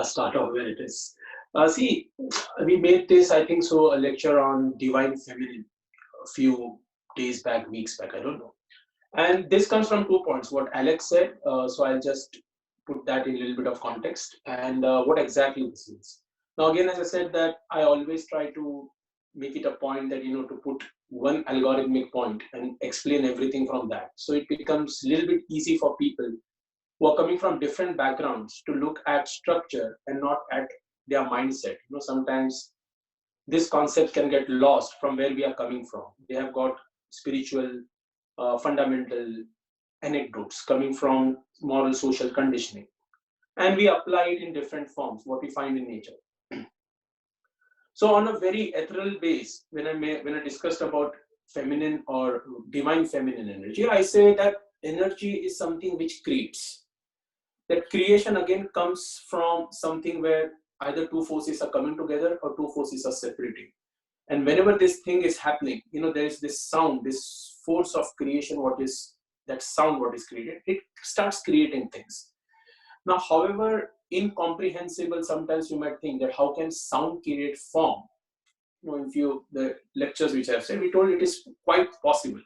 start off where it is. See, we made this, I think so, a lecture on divine feminine a few days back, weeks back, I don't know. And this comes from 2 points. What Alex said, so I'll just put that in a little bit of context and what exactly this is. Now, again, as I said, that I always try to make it a point that, to put one algorithmic point and explain everything from that. So it becomes a little bit easy for people who are coming from different backgrounds to look at structure and not at their mindset. Sometimes this concept can get lost from where we are coming from. They have got spiritual, fundamental anecdotes coming from moral social conditioning, and we apply it in different forms, what we find in nature. So on a very ethereal base, when I discussed about feminine or divine feminine energy, I say that energy is something which creates. That creation again comes from something where either two forces are coming together or two forces are separating. And whenever this thing is happening, there is this sound, this force of creation, what is that sound, what is created, it starts creating things. Now, however incomprehensible sometimes you might think that how can sound create form? In the lectures which I've said, we told it is quite possible.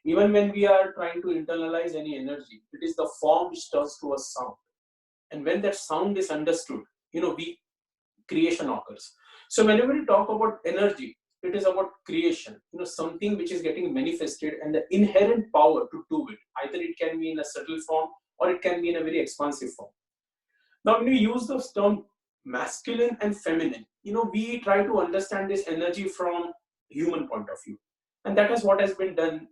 Even when we are trying to internalize any energy, it is the form which turns to a sound. And when that sound is understood, creation occurs. So whenever we talk about energy, it is about creation, something which is getting manifested and the inherent power to do it. Either it can be in a subtle form or it can be in a very expansive form. Now, when we use those terms masculine and feminine, we try to understand this energy from human point of view. And that is what has been done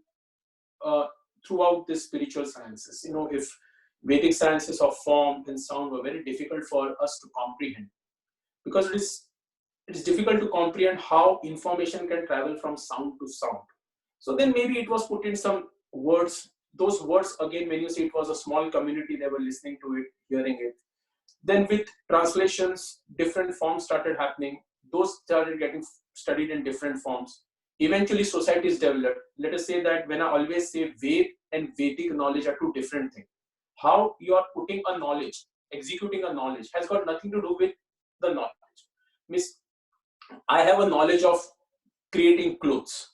throughout the spiritual sciences. If Vedic sciences of form and sound were very difficult for us to comprehend, because it is difficult to comprehend how information can travel from sound to sound. So then maybe it was put in some words. Those words, again, when you say it was a small community, they were listening to it, hearing it. Then with translations, different forms started happening. Those started getting studied in different forms. Eventually, societies developed. Let us say that when I always say Ved and Vedic knowledge are two different things. How you are putting a knowledge, executing a knowledge, has got nothing to do with the knowledge. Means I have a knowledge of creating clothes.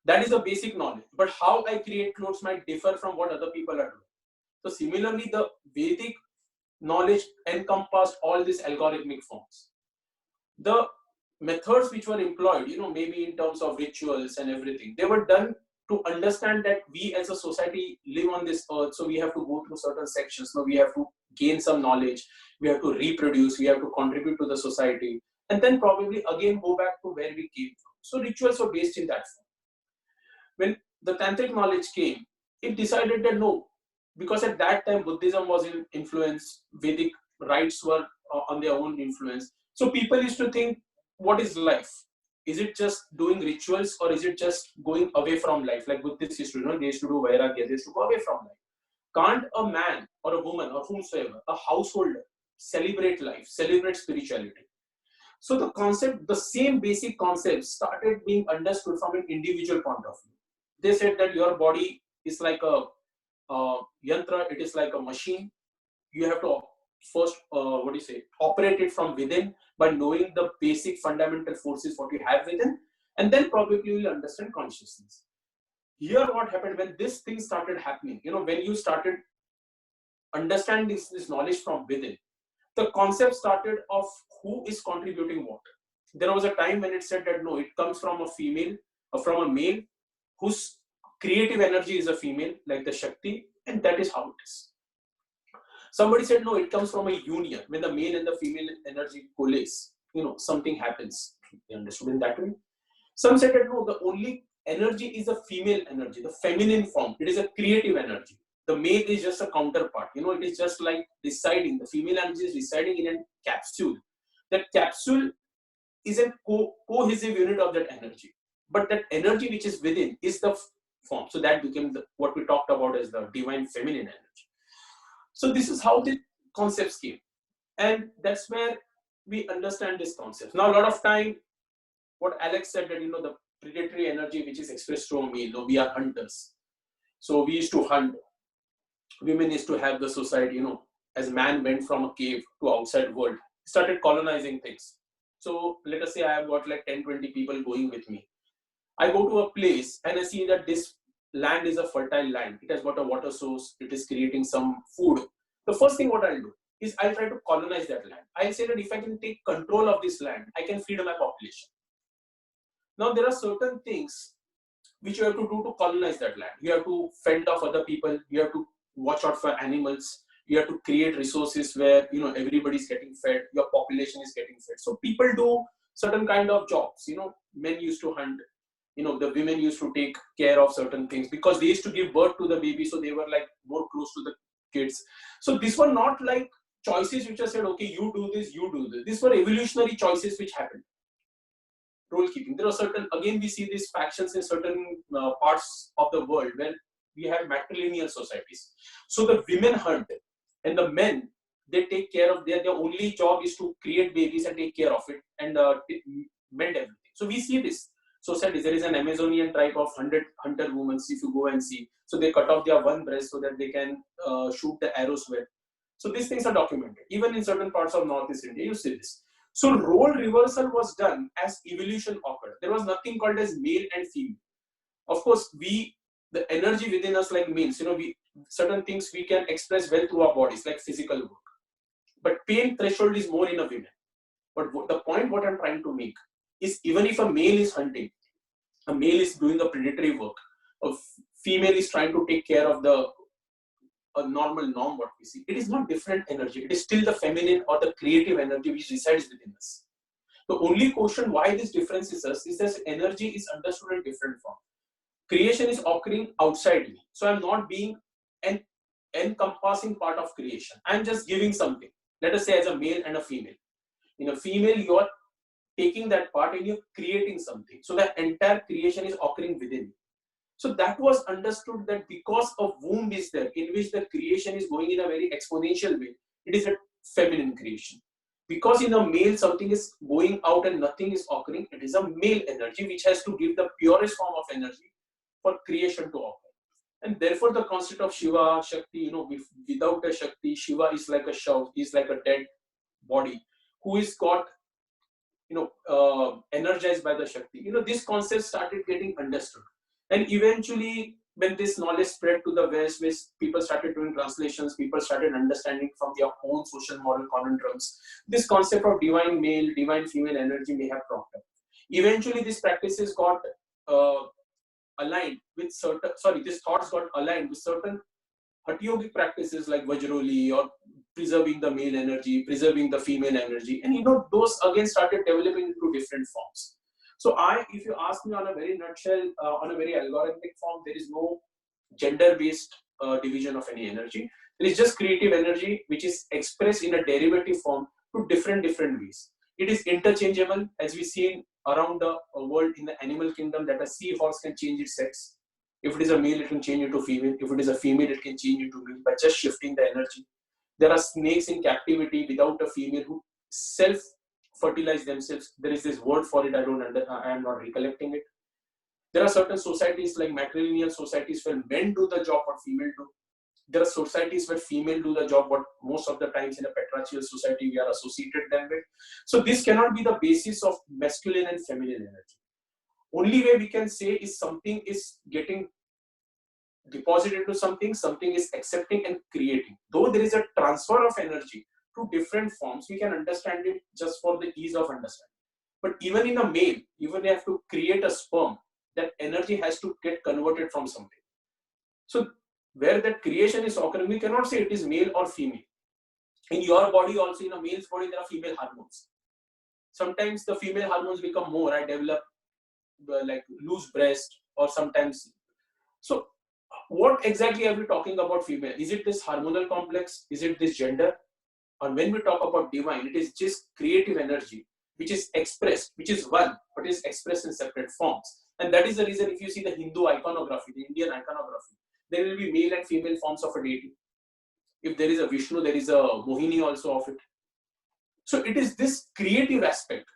That is a basic knowledge. But how I create clothes might differ from what other people are doing. So similarly, the Vedic knowledge encompassed all these algorithmic forms. The methods which were employed, maybe in terms of rituals and everything, they were done to understand that we as a society live on this earth, so we have to go through certain sections. Now we have to gain some knowledge, we have to reproduce, we have to contribute to the society, and then probably again go back to where we came from. So rituals were based in that form. When the tantric knowledge came, it decided that no, because at that time Buddhism was in influence, Vedic rites were on their own influence. So people used to think, what is life? Is it just doing rituals, or is it just going away from life? Like Buddhists used to do, they used to do vairagya, they used to go away from life. Can't a man or a woman or whomsoever, a householder, celebrate life, celebrate spirituality? So the concept, the same basic concept started being understood from an individual point of view. They said that your body is like a yantra, it is like a machine. You have to first, operate it from within by knowing the basic fundamental forces what you have within, and then probably you will understand consciousness. Here, what happened when this thing started happening, when you started understanding this knowledge from within, the concept started of who is contributing what. There was a time when it said that no, it comes from a female or from a male whose creative energy is a female, like the Shakti, and that is how it is. Somebody said no, it comes from a union. When the male and the female energy coalesce, something happens. They understood in that way. Some said that no, the only energy is a female energy, the feminine form. It is a creative energy. The male is just a counterpart. It is just like residing. The female energy is residing in a capsule. That capsule is a cohesive unit of that energy. But that energy which is within is the form. So that became what we talked about as the divine feminine energy. So this is how the concepts came. And that's where we understand this concept. Now, a lot of time, what Alex said that, the predatory energy which is expressed through a male, we are hunters. So we used to hunt. Women used to have the society, as man went from a cave to outside world, started colonizing things. So let us say I have got like 10-20 people going with me. I go to a place and I see that this land is a fertile land. It has got a water source. It is creating some food. The first thing what I'll do is I'll try to colonize that land. I'll say that if I can take control of this land, I can feed my population. Now there are certain things which you have to do to colonize that land. You have to fend off other people. You have to watch out for animals. You have to create resources where everybody's getting fed. Your population is getting fed. So people do certain kind of jobs. Men used to hunt. The women used to take care of certain things because they used to give birth to the baby, so they were like more close to the kids. So these were not like choices which are said, okay, you do this, you do this. These were evolutionary choices which happened. Role keeping. There are certain, again, we see these factions in certain parts of the world where we have matrilineal societies. So the women hunt and the men, they take care of their only job is to create babies and take care of it and mend everything. So we see this. Societies, there is an Amazonian tribe of 100 hunter women, if you go and see. So they cut off their one breast so that they can shoot the arrows with. So these things are documented. Even in certain parts of Northeast India, you see this. So role reversal was done as evolution occurred. There was nothing called as male and female. Of course, the energy within us, like males, certain things we can express well through our bodies, like physical work. But pain threshold is more in a woman. But the point what I'm trying to make is, even if a male is hunting, a male is doing a predatory work, a female is trying to take care of a normal norm what we see, it is not different energy. It is still the feminine or the creative energy which resides within us. The only question why this difference is that energy is understood in different form. Creation is occurring outside me. So I'm not being an encompassing part of creation. I'm just giving something. Let us say as a male and a female. In a female, you are taking that part and you're creating something. So the entire creation is occurring within you. So that was understood that because a womb is there in which the creation is going in a very exponential way, it is a feminine creation. Because in a male something is going out and nothing is occurring, it is a male energy which has to give the purest form of energy for creation to occur. And therefore the concept of Shiva, Shakti, without a Shakti, Shiva is like a shav, is like a dead body who is got energized by the Shakti. This concept started getting understood. And eventually, when this knowledge spread to the West, people started doing translations, people started understanding from their own social moral conundrums, this concept of divine male, divine female energy may have cropped up. Eventually, these practices got aligned with these thoughts got aligned with certain Hatha yogic practices like Vajroli or preserving the male energy, preserving the female energy. And those again started developing into different forms. So if you ask me on a very nutshell, on a very algorithmic form, there is no gender-based division of any energy. There is just creative energy, which is expressed in a derivative form to different ways. It is interchangeable, as we see around the world in the animal kingdom, that a seahorse can change its sex. If it is a male, it can change into female. If it is a female, it can change into male by just shifting the energy. There are snakes in captivity without a female who self-fertilize themselves. There is this word for it. I am not recollecting it. There are certain societies like matrilineal societies where men do the job what female do. There are societies where female do the job what most of the times in a patriarchal society we are associated them with. So this cannot be the basis of masculine and feminine energy. Only way we can say is something is getting deposited into something is accepting and creating. Though there is a transfer of energy to different forms, we can understand it just for the ease of understanding. But even in a male, even they have to create a sperm, that energy has to get converted from something. So where that creation is occurring, we cannot say it is male or female. In your body also, in a male's body, there are female hormones. Sometimes the female hormones become more. I develop like loose breast or sometimes. So what exactly are we talking about female? Is it this hormonal complex? Is it this gender? Or when we talk about divine, it is just creative energy, which is expressed, which is one, but is expressed in separate forms. And that is the reason if you see the Hindu iconography, the Indian iconography, there will be male and female forms of a deity. If there is a Vishnu, there is a Mohini also of it. So it is this creative aspect,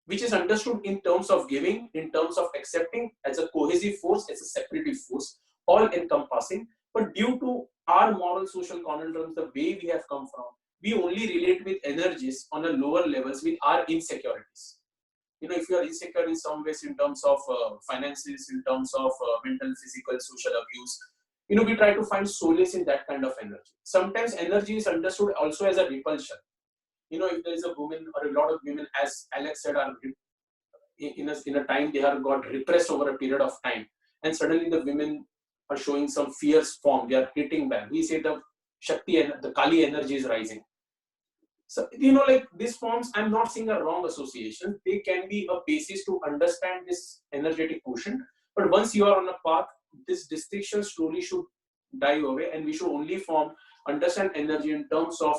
which is understood in terms of giving, in terms of accepting, as a cohesive force, as a separative force, all encompassing. But due to our moral social conundrums, the way we have come from, we only relate with energies on a lower levels with our insecurities. If you are insecure in some ways in terms of finances, in terms of mental, physical, social abuse, we try to find solace in that kind of energy. Sometimes energy is understood also as a repulsion. If there is a woman or a lot of women, as Alex said, are in a time they have got repressed over a period of time, and suddenly the women are showing some fierce form, they are hitting back. We say the Shakti and the Kali energy is rising. So, like these forms, I'm not seeing a wrong association. They can be a basis to understand this energetic quotient. But once you are on a path, this distinction slowly should die away, and we should only understand energy in terms of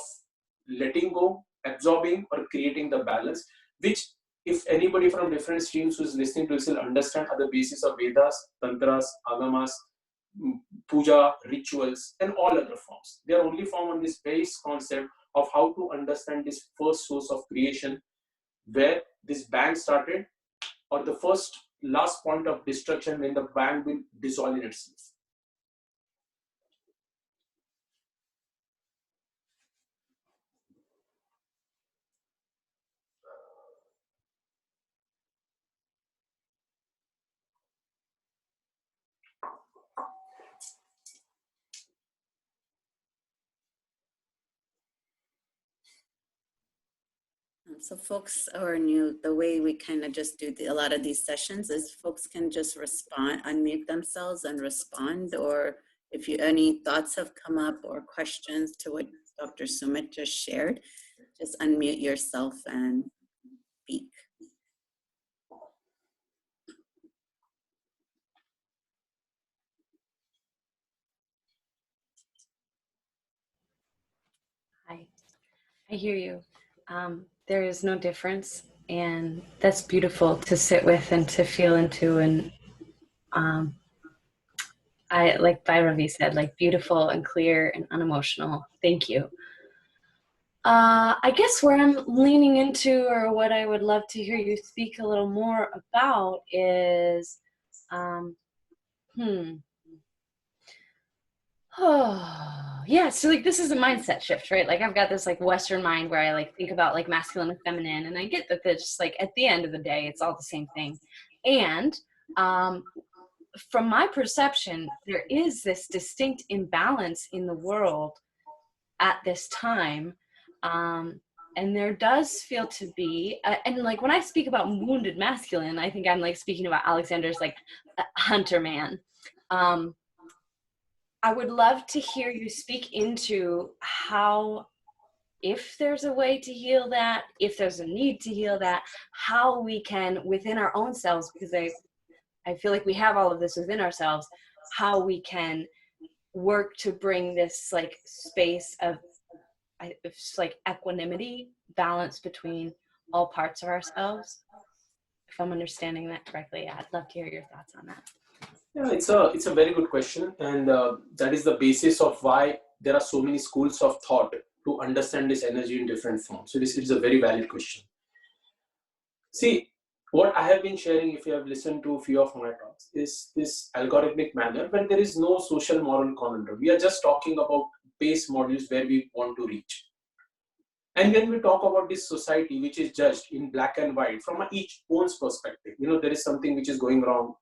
letting go, absorbing, or creating the balance, which, if anybody from different streams who is listening to this will understand, are the basis of Vedas, Tantras, Agamas, puja, rituals, and all other forms. They are only formed on this base concept of how to understand this first source of creation, where this band started, or the first last point of destruction when the band will dissolve in itself. So folks who are new, the way we kind of just do a lot of these sessions is folks can just respond, unmute themselves and respond, or if any thoughts have come up or questions to what Dr. Sumit just shared, just unmute yourself and speak. Hi, I hear you. There is no difference, and that's beautiful to sit with and to feel into. And I, like Bhairavi said, like beautiful and clear and unemotional. Thank you. I guess where I'm leaning into, or what I would love to hear you speak a little more about, is Oh, yeah. So like this is a mindset shift, right? Like I've got this like Western mind where I like think about like masculine and feminine, and I get that it's like at the end of the day, it's all the same thing. And from my perception, there is this distinct imbalance in the world at this time. And there does feel to be, and like when I speak about wounded masculine, I think I'm like speaking about Alexander's like hunter man. I would love to hear you speak into how, if there's a way to heal that, if there's a need to heal that, how we can within our own selves, because I feel like we have all of this within ourselves, how we can work to bring this like space of like equanimity, balance between all parts of ourselves. If I'm understanding that correctly, I'd love to hear your thoughts on that. Yeah, it's a very good question, and that is the basis of why there are so many schools of thought to understand this energy in different forms. So this is a very valid question. See, what I have been sharing, if you have listened to a few of my talks, is this algorithmic manner when there is no social moral conundrum. We are just talking about base modules where we want to reach. And when we talk about this society, which is judged in black and white from each one's perspective, there is something which is going wrong.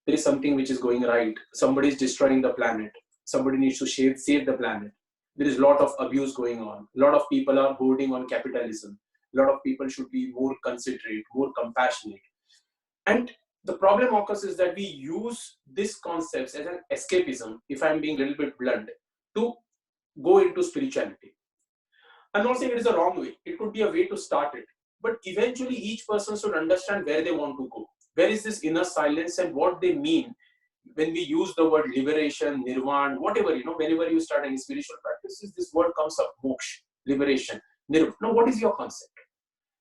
There is something which is going right. Somebody is destroying the planet. Somebody needs to save the planet. There is a lot of abuse going on. A lot of people are holding on capitalism. A lot of people should be more considerate, more compassionate. And the problem occurs is that we use these concepts as an escapism, if I'm being a little bit blunt, to go into spirituality. I'm not saying it is a wrong way. It could be a way to start it. But eventually each person should understand where they want to go. Where is this inner silence and what they mean when we use the word liberation, nirvana, whatever, whenever you start any spiritual practices, this word comes up, moksha, liberation, nirvana. Now, what is your concept?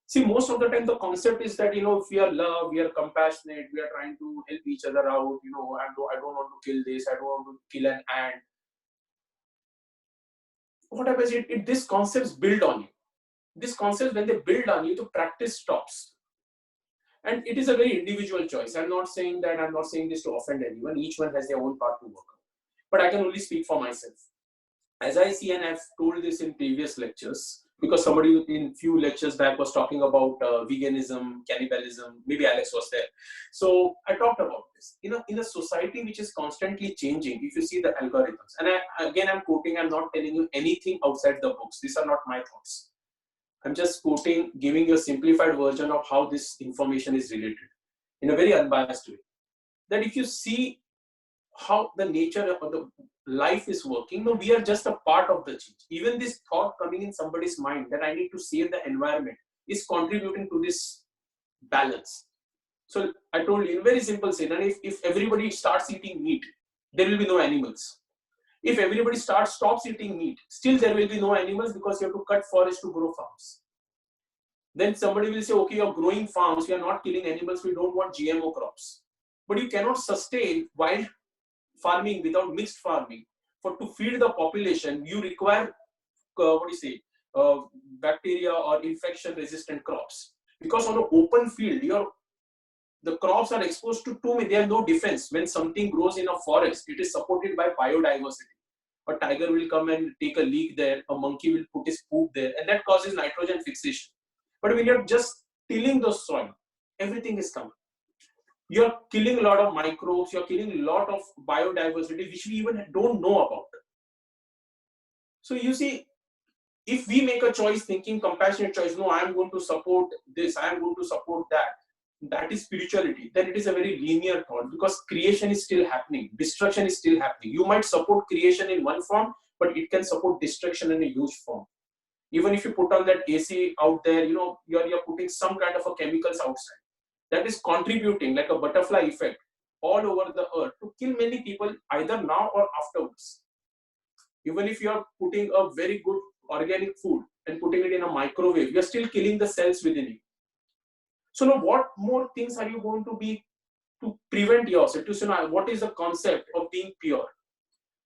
See, most of the time the concept is that, if we are love, we are compassionate, we are trying to help each other out, I don't want to kill this, I don't want to kill an ant. What happens is these concepts build on you. These concepts, when they build on you, the practice stops. And it is a very individual choice. I'm not saying this to offend anyone. Each one has their own path to work on. But I can only speak for myself. as I see, and I've told this in previous lectures, because somebody in few lectures back was talking about veganism, cannibalism, maybe Alex was there. So I talked about this. In a society which is constantly changing, if you see the algorithms, and I'm quoting, I'm not telling you anything outside the books. These are not my thoughts. I'm just quoting, giving you a simplified version of how this information is related in a very unbiased way. That if you see how the nature of the life is working, no, we are just a part of the change. Even this thought coming in somebody's mind that I need to save the environment is contributing to this balance. So I told you in very simple sense, and if everybody starts eating meat, there will be no animals. If everybody stops eating meat, still there will be no animals, because you have to cut forest to grow farms. Then somebody will say, okay, you're growing farms, we are not killing animals, we don't want GMO crops. But you cannot sustain wild farming without mixed farming. To feed the population, you require bacteria or infection resistant crops, because on an open field the crops are exposed to too many. They have no defense. When something grows in a forest, it is supported by biodiversity. A tiger will come and take a leak there, a monkey will put his poop there, and that causes nitrogen fixation. But when you're just tilling the soil, everything is coming. You're killing a lot of microbes, you're killing a lot of biodiversity, which we even don't know about. So you see, if we make a choice thinking compassionate choice, no, I'm going to support this, I'm going to support that is spirituality, then it is a very linear thought, because creation is still happening, destruction is still happening. You might support creation in one form, but it can support destruction in a huge form. Even if you put on that AC out there, you're putting some kind of a chemicals outside that is contributing like a butterfly effect all over the earth to kill many people, either now or afterwards. Even if you are putting a very good organic food and putting it in a microwave, you're still killing the cells within you. So now what more things are you going to be to prevent yourself, to say, what is the concept of being pure?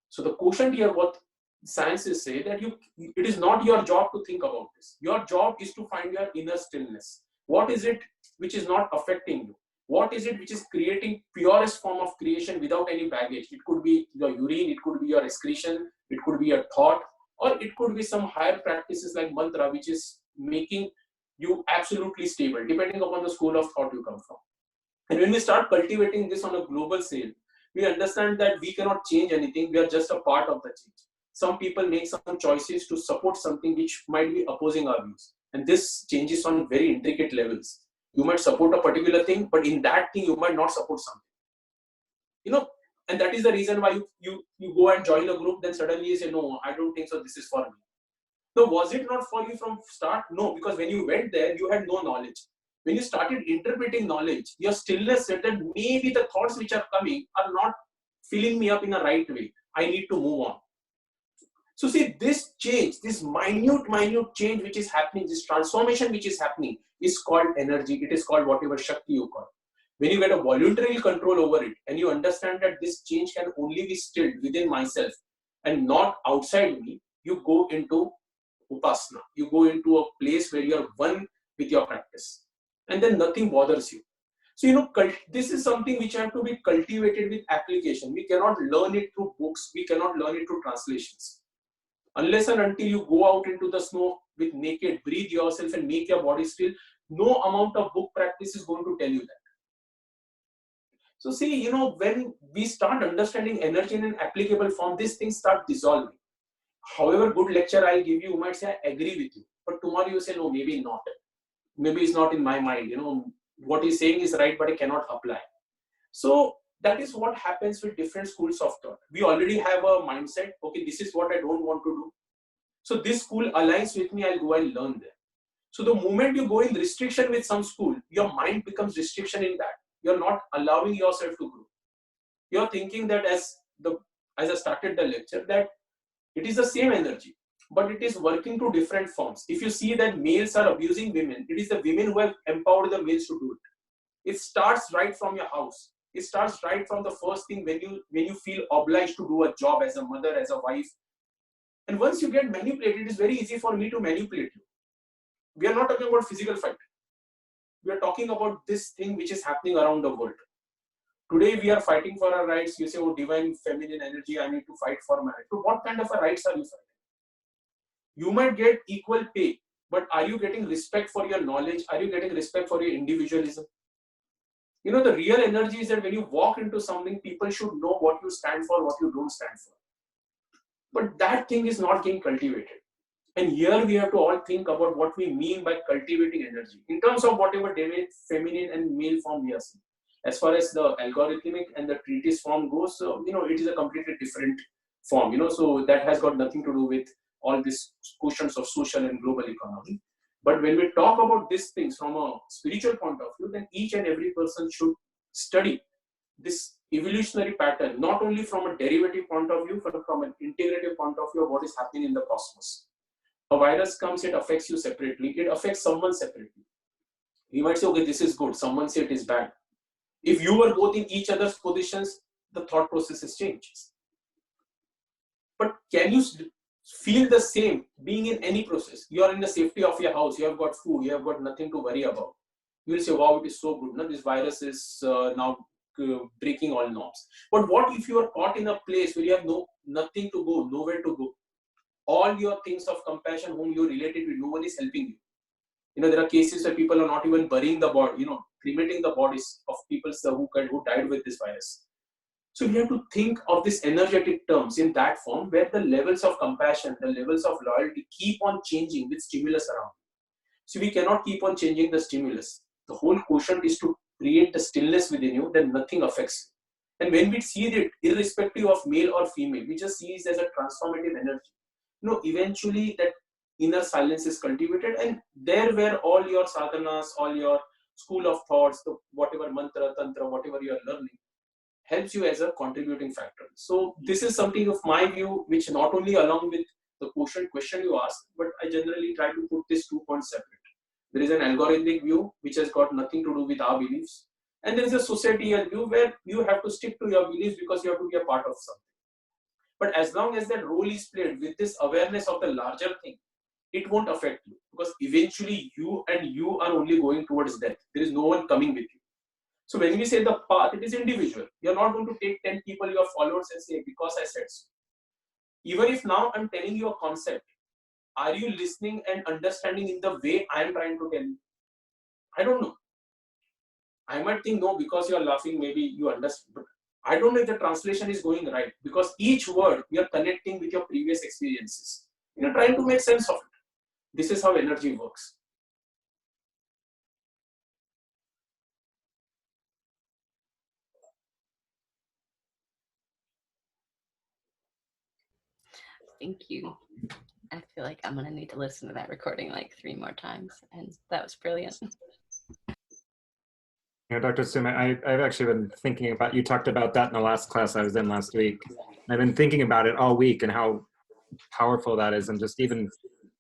So the quotient here, what sciences say, that it is not your job to think about this. Your job is to find your inner stillness. What is it which is not affecting you? What is it which is creating purest form of creation without any baggage? It could be your urine, it could be your excretion, it could be your thought, or it could be some higher practices like mantra, which is making you absolutely stable, depending upon the school of thought you come from. And when we start cultivating this on a global scale, we understand that we cannot change anything. We are just a part of the change. Some people make some choices to support something which might be opposing our views. And this changes on very intricate levels. You might support a particular thing, but in that thing, you might not support something. And that is the reason why you go and join a group, then suddenly you say, no, I don't think so, this is for me. So was it not for you from start? No, because when you went there, you had no knowledge. When you started interpreting knowledge, your stillness said that maybe the thoughts which are coming are not filling me up in the right way. I need to move on. So see, this change, this minute change which is happening, this transformation which is happening is called energy. It is called whatever Shakti you call. When you get a voluntary control over it and you understand that this change can only be stilled within myself and not outside me, you go into upasana. You go into a place where you are one with your practice. And then nothing bothers you. So, this is something which has to be cultivated with application. We cannot learn it through books. We cannot learn it through translations. Unless and until you go out into the snow with naked, breathe yourself and make your body still, no amount of book practice is going to tell you that. So see, when we start understanding energy in an applicable form, these things start dissolving. However good lecture I'll give you, you might say, I agree with you. But tomorrow you say, no, maybe not. Maybe it's not in my mind. What he's saying is right, but I cannot apply. So that is what happens with different schools of thought. We already have a mindset. Okay, this is what I don't want to do. So this school aligns with me. I'll go and learn there. So the moment you go in restriction with some school, your mind becomes restriction in that. You're not allowing yourself to grow. You're thinking that as I started the lecture, that it is the same energy, but it is working to different forms. If you see that males are abusing women, it is the women who have empowered the males to do it. It starts right from your house. It starts right from the first thing when you feel obliged to do a job as a mother, as a wife. And once you get manipulated, it is very easy for me to manipulate you. We are not talking about physical fight. We are talking about this thing which is happening around the world. Today we are fighting for our rights. You say, oh, divine feminine energy, I need to fight for my rights. So what kind of a rights are you fighting? You might get equal pay, but are you getting respect for your knowledge? Are you getting respect for your individualism? You know, the real energy is that when you walk into something, people should know what you stand for, what you don't stand for. But that thing is not being cultivated. And here we have to all think about what we mean by cultivating energy in terms of whatever feminine and male form we are seeing. As far as the algorithmic and the treatise form goes, you know, it is a completely different form, you know, so that has got nothing to do with all these questions of social and global economy. But when we talk about these things from a spiritual point of view, then each and every person should study this evolutionary pattern, not only from a derivative point of view, but from an integrative point of view of what is happening in the cosmos. A virus comes, it affects you separately, it affects someone separately. We might say, okay, this is good, someone say it is bad. If you were both in each other's positions, the thought processes changes. But can you feel the same being in any process? You are in the safety of your house, you have got food, you have got nothing to worry about. You will say, wow, it is so good. No? This virus is now breaking all norms. But what if you are caught in a place where you have nothing to go, nowhere to go? All your things of compassion, whom you related with, no one is helping you. You know, there are cases where people are not even burying the body, you know, cremating the bodies of people who died with this virus. So we have to think of this energetic terms in that form where the levels of compassion, the levels of loyalty keep on changing with stimulus around. So we cannot keep on changing the stimulus. The whole quotient is to create the stillness within you, then nothing affects you. And when we see it, irrespective of male or female, we just see it as a transformative energy. You know, eventually that inner silence is cultivated, and there where all your sadhanas, all your school of thoughts, whatever mantra, tantra, whatever you are learning, helps you as a contributing factor. So this is something of my view, which not only along with the quotient question you asked, but I generally try to put these 2 points separate. There is an algorithmic view, which has got nothing to do with our beliefs. And there is a societal view where you have to stick to your beliefs because you have to be a part of something. But as long as that role is played with this awareness of the larger thing, it won't affect you, because eventually you are only going towards death. There is no one coming with you. So when we say the path, it is individual. You're not going to take 10 people, your followers, and say, because I said so. Even if now I'm telling you a concept, are you listening and understanding in the way I am trying to tell you? I don't know. I might think, no, because you're laughing, maybe you understand. But I don't know if the translation is going right, because each word you're connecting with your previous experiences. You're trying to make sense of it. This is how energy works. Thank you. I feel like I'm gonna need to listen to that recording like 3 more times, and that was brilliant. Yeah, Dr. Sumit, I've actually been thinking about, you talked about that in the last class I was in last week. I've been thinking about it all week and how powerful that is, and just even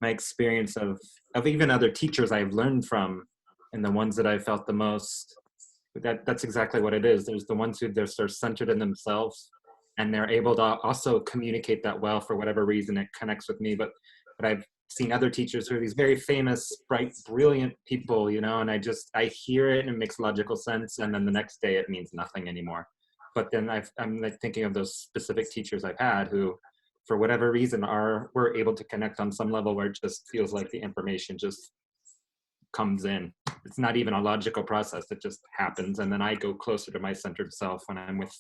my experience of even other teachers I've learned from, and the ones that I felt the most, that's exactly what it is. There's the ones who they're sort of centered in themselves, and they're able to also communicate that well for whatever reason it connects with me. But I've seen other teachers who are these very famous, bright, brilliant people, you know, and I hear it and it makes logical sense, and then the next day it means nothing anymore. But then I'm like thinking of those specific teachers I've had who, for whatever reason, were able to connect on some level where it just feels like the information just comes in. It's not even a logical process, it just happens, and then I go closer to my centered self when I'm with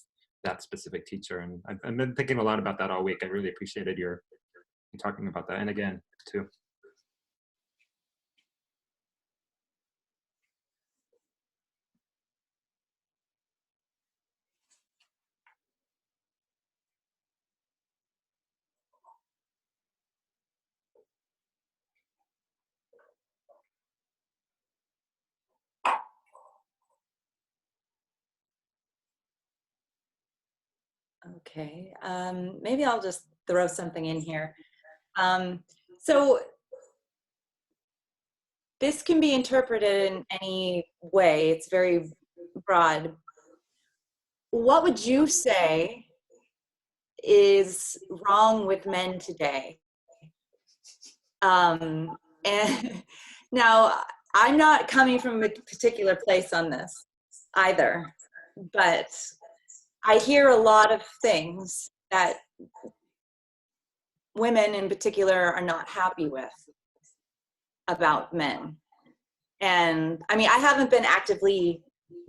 that specific teacher. And I've been thinking a lot about that all week. I really appreciated you talking about that, and again too. Okay, maybe I'll just throw something in here. So this can be interpreted in any way. It's very broad. What would you say is wrong with men today? And now, I'm not coming from a particular place on this either, but I hear a lot of things that women in particular are not happy with about men. And I mean, I haven't been actively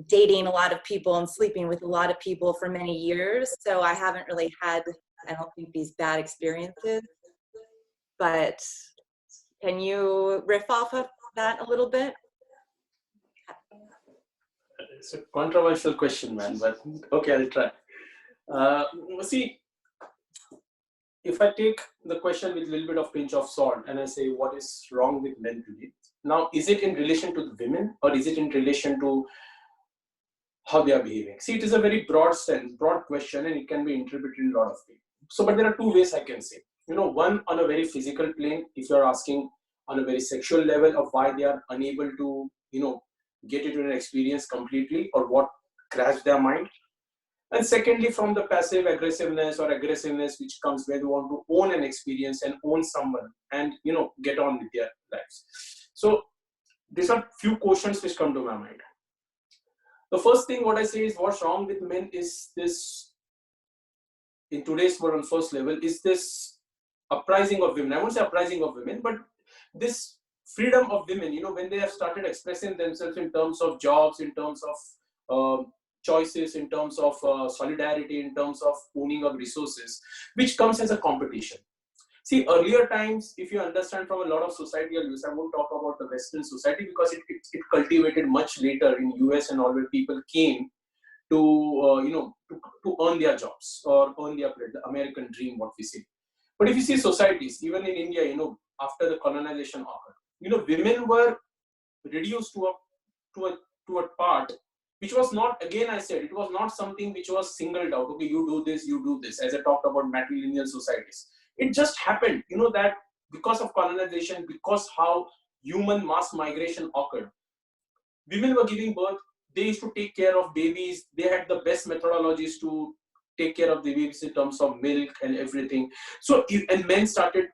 dating a lot of people and sleeping with a lot of people for many years, so I haven't really had, I don't think, these bad experiences. But can you riff off of that a little bit? It's a controversial question, man, but okay, I'll try. See, if I take the question with a little bit of pinch of salt and I say, what is wrong with men today? Now, is it in relation to the women, or is it in relation to how they are behaving? See, it is a very broad sense, broad question, and it can be interpreted in a lot of ways. So, but there are two ways I can say. One on a very physical plane, if you're asking on a very sexual level of why they are unable to, get into an experience completely, or what crashed their mind. And secondly, from the passive aggressiveness or aggressiveness which comes where they want to own an experience and own someone and, get on with their lives. So these are few questions which come to my mind. The first thing what I say is, what's wrong with men is this, in today's world on first level, is this uprising of women. I won't say uprising of women, but this freedom of women, when they have started expressing themselves in terms of jobs, in terms of choices, in terms of solidarity, in terms of owning of resources, which comes as a competition. See, earlier times, if you understand from a lot of societal views, I won't talk about the Western society because it cultivated much later in US and all, where people came to, to earn their jobs or earn their bread, the American dream, what we say. But if you see societies, even in India, after the colonization occurred, women were reduced to a part which was not, again I said, it was not something which was singled out. Okay, you do this, as I talked about matrilineal societies. It just happened, that because of colonization, because how human mass migration occurred, women were giving birth, they used to take care of babies, they had the best methodologies to take care of the babies in terms of milk and everything. So, and men started,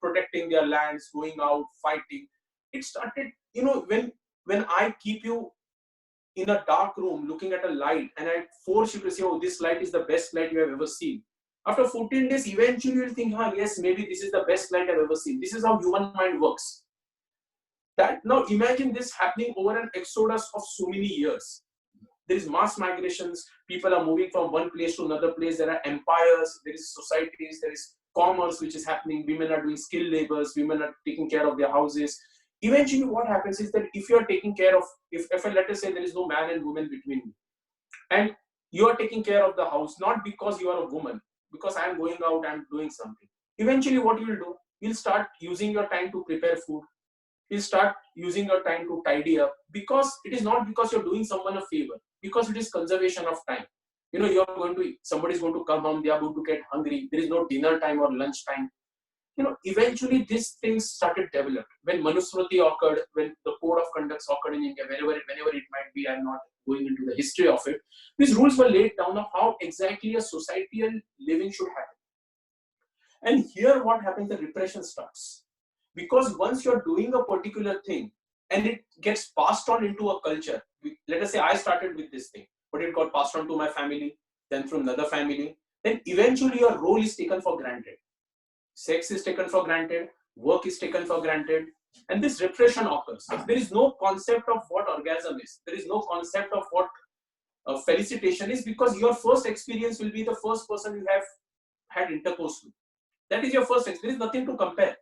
protecting their lands, going out, fighting. It started, when I keep you in a dark room looking at a light and I force you to say, oh, this light is the best light you have ever seen. After 14 days, eventually you'll think, yes, maybe this is the best light I've ever seen. This is how human mind works. That now imagine this happening over an exodus of so many years. There is mass migrations, people are moving from one place to another place, there are empires, there is societies, there is commerce which is happening, women are doing skilled labors, women are taking care of their houses. Eventually what happens is that if you are taking care of, if let us say there is no man and woman between you, and you are taking care of the house, not because you are a woman, because I am going out, I am doing something. Eventually what you will do, you'll start using your time to prepare food. You'll start using your time to tidy up, because it is not because you're doing someone a favor, because it is conservation of time. You're going to, somebody's going to come home, they are going to get hungry, there is no dinner time or lunch time. Eventually these things started developed. When Manusmriti occurred, when the code of conducts occurred in India, whenever it might be, I'm not going into the history of it, these rules were laid down of how exactly a societal living should happen. And here what happens, the repression starts. Because once you're doing a particular thing and it gets passed on into a culture, let us say I started with this thing, but it got passed on to my family, then from another family, then eventually your role is taken for granted. Sex is taken for granted, work is taken for granted, and this repression occurs. There is no concept of what orgasm is. There is no concept of what felicitation is, because your first experience will be the first person you have had intercourse with. That is your first experience. There is nothing to compare.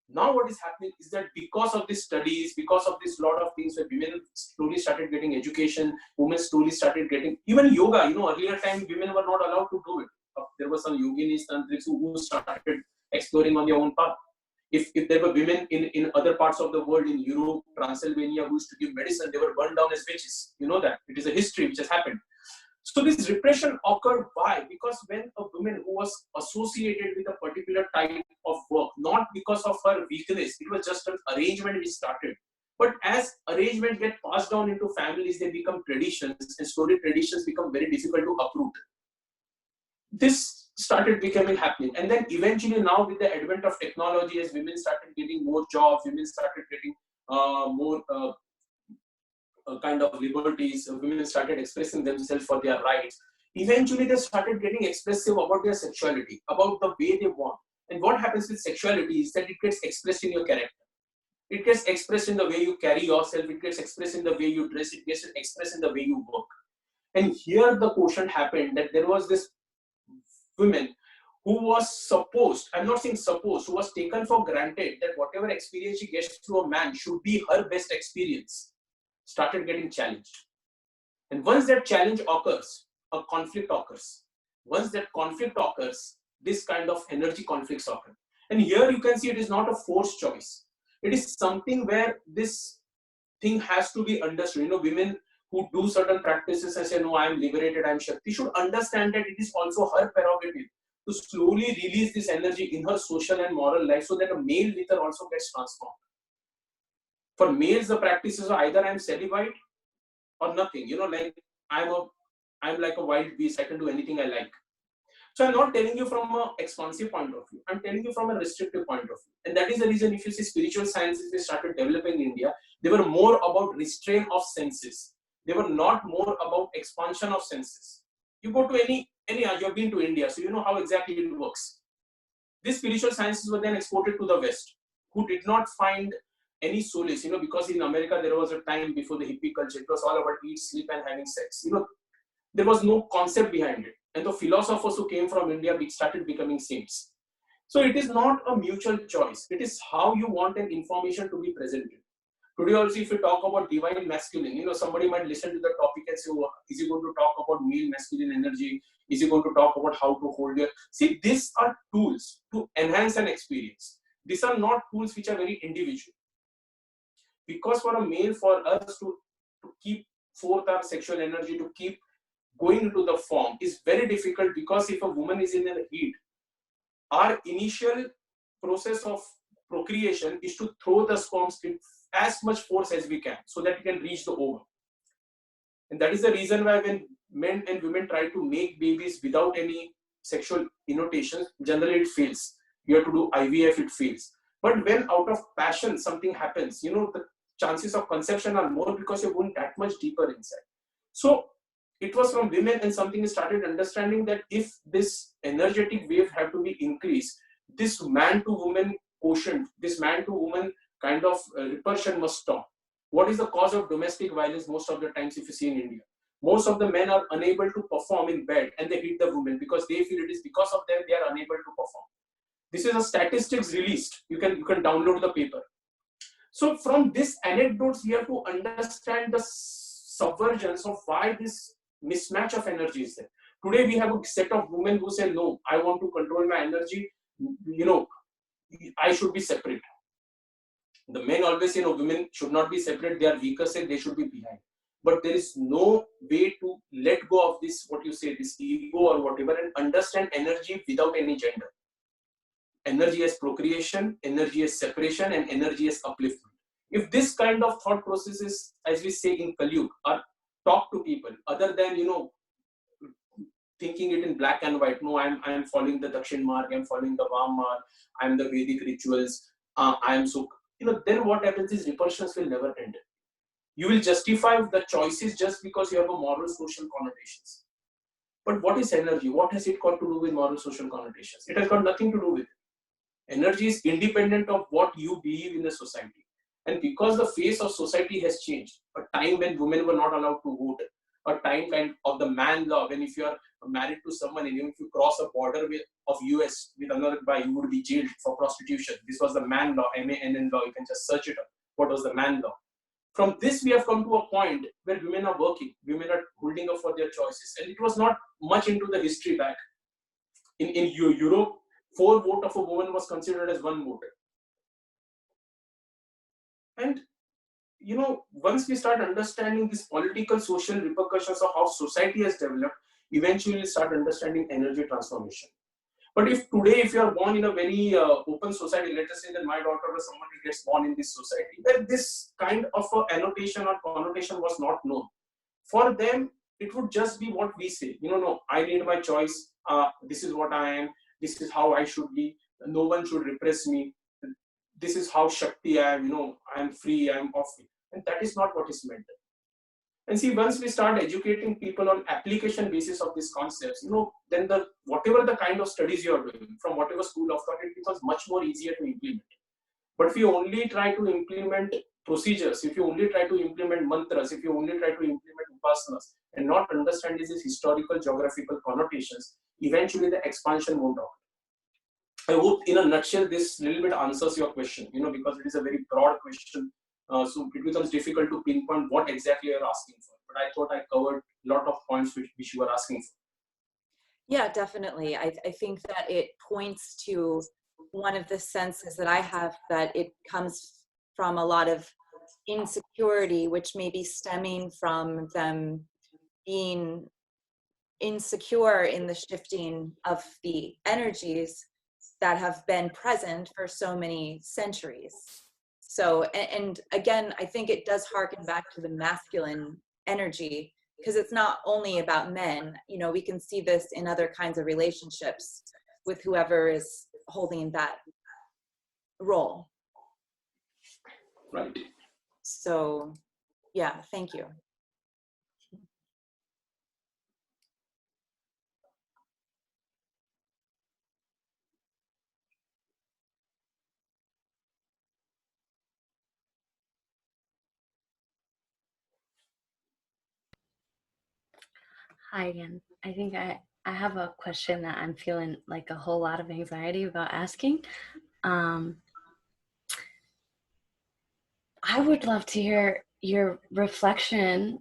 Now what is happening is that because of these studies, because of this lot of things where women slowly started getting education, women slowly started getting, even yoga, earlier time women were not allowed to do it. There were some yoginis, tantrics who started exploring on their own path. If there were women in other parts of the world, in Europe, Transylvania, who used to give medicine, they were burned down as witches. You know that. It is a history which has happened. So this repression occurred. Why? Because when a woman who was associated with a particular type of work, not because of her weakness, it was just an arrangement which started. But as arrangements get passed down into families, they become traditions, and slowly traditions become very difficult to uproot. This started becoming happening. And then eventually now with the advent of technology, as women started getting more jobs, women started getting more kind of liberties, women started expressing themselves for their rights. Eventually, they started getting expressive about their sexuality, about the way they want. And what happens with sexuality is that it gets expressed in your character. It gets expressed in the way you carry yourself. It gets expressed in the way you dress. It gets expressed in the way you work. And here the quotient happened that there was this woman who was supposed, I'm not saying supposed, who was taken for granted that whatever experience she gets through a man should be her best experience, started getting challenged. And once that challenge occurs, a conflict occurs. Once that conflict occurs, this kind of energy conflicts occur. And here you can see it is not a forced choice. It is something where this thing has to be understood. You know, women who do certain practices and say, no, I am liberated, I am Shakti, should understand that it is also her prerogative to slowly release this energy in her social and moral life so that a male wither also gets transformed. For males, the practices are either I am celibate or nothing. You know, like I'm like a wild beast, I can do anything I like. So I'm not telling you from an expansive point of view. I'm telling you from a restrictive point of view. And that is the reason if you see spiritual sciences, they started developing in India, they were more about restraint of senses. They were not more about expansion of senses. You go to any you've been to India, so you know how exactly it works. These spiritual sciences were then exported to the West, who did not find any solace, you know, because in America there was a time before the hippie culture, it was all about eat, sleep, and having sex. You know, there was no concept behind it. And the philosophers who came from India started becoming saints. So it is not a mutual choice. It is how you want an information to be presented. Today also, if you talk about divine masculine, you know, somebody might listen to the topic and say, oh, is he going to talk about male masculine energy? Is he going to talk about how to hold your... See, these are tools to enhance an experience. These are not tools which are very individual. Because for a male, for us to keep forth our sexual energy, to keep going into the form is very difficult, because if a woman is in the heat, our initial process of procreation is to throw the sperms in as much force as we can so that we can reach the ovum. And that is the reason why when men and women try to make babies without any sexual innotations, generally it fails. You have to do IVF, it fails. But when out of passion something happens, you know, the chances of conception are more because you're going that much deeper inside. So it was from women, and something started understanding that if this energetic wave have to be increased, this man to woman quotient, this man to woman kind of repulsion must stop. What is the cause of domestic violence most of the times if you see in India? Most of the men are unable to perform in bed and they hit the women because they feel it is because of them they are unable to perform. This is a statistics released. You can download the paper. So from this anecdotes, we have to understand the subvergence of why this mismatch of energy is there. Today we have a set of women who say, no, I want to control my energy. You know, I should be separate. The men always say, no, women should not be separate. They are weaker, say they should be behind. But there is no way to let go of this, what you say, this ego or whatever, and understand energy without any gender. Energy as procreation, energy as separation, and energy as upliftment. If this kind of thought processes, as we say in Kali Yuga, are talk to people, other than, you know, thinking it in black and white, no, I'm following the Dakshin Marg, I'm following the Vam Marg, I'm the Vedic rituals, I'm so, you know, then what happens is repulsions will never end. You will justify the choices just because you have a moral social connotations. But what is energy? What has it got to do with moral social connotations? It has got nothing to do with it. Energy is independent of what you believe in the society. And because the face of society has changed, a time when women were not allowed to vote, a time kind of the man law, when if you are married to someone and even if you cross a border of US with another guy, you would be jailed for prostitution. This was the man law, MANN law. You can just search it up. What was the man law? From this, we have come to a point where women are working, women are holding up for their choices. And it was not much into the history back. In Europe, 4 votes of a woman was considered as 1 vote. And, you know, once we start understanding these political, social repercussions of how society has developed, eventually we start understanding energy transformation. But if today, if you are born in a very open society, let us say that my daughter or someone who gets born in this society, where this kind of annotation or connotation was not known. For them, it would just be what we say. You know, no, I need my choice. This is what I am. This is how I should be. No one should repress me. This is how Shakti I am. You know, I am free. I am off. And that is not what is meant. And see, once we start educating people on application basis of these concepts, then whatever the kind of studies you are doing from whatever school of thought, it becomes much more easier to implement. But if you only try to implement procedures, if you only try to implement mantras, if you only try to implement upasanas and not understand these historical geographical connotations, eventually the expansion won't happen. I hope in a nutshell this little bit answers your question, because it is a very broad question. So it becomes difficult to pinpoint what exactly you're asking for. But I thought I covered a lot of points which you were asking for. Yeah, definitely. I think that it points to one of the senses that I have, that it comes from a lot of insecurity, which may be stemming from them being insecure in the shifting of the energies that have been present for so many centuries. So, and again, I think it does harken back to the masculine energy, because it's not only about men. We can see this in other kinds of relationships with whoever is holding that role. Right. So, yeah, thank you. Hi again. I think I have a question that I'm feeling like a whole lot of anxiety about asking. I would love to hear your reflection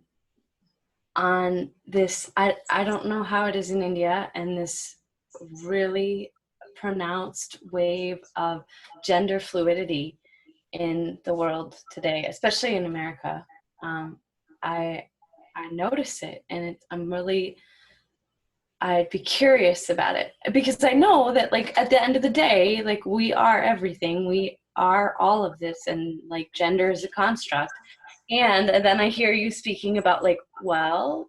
on this. I don't know how it is in India, and this really pronounced wave of gender fluidity in the world today, especially in America. I notice it, and I'd be curious about it, because I know that, like, at the end of the day, like, we are everything. We are all of this, and like gender is a construct. And then I hear you speaking about, like, well,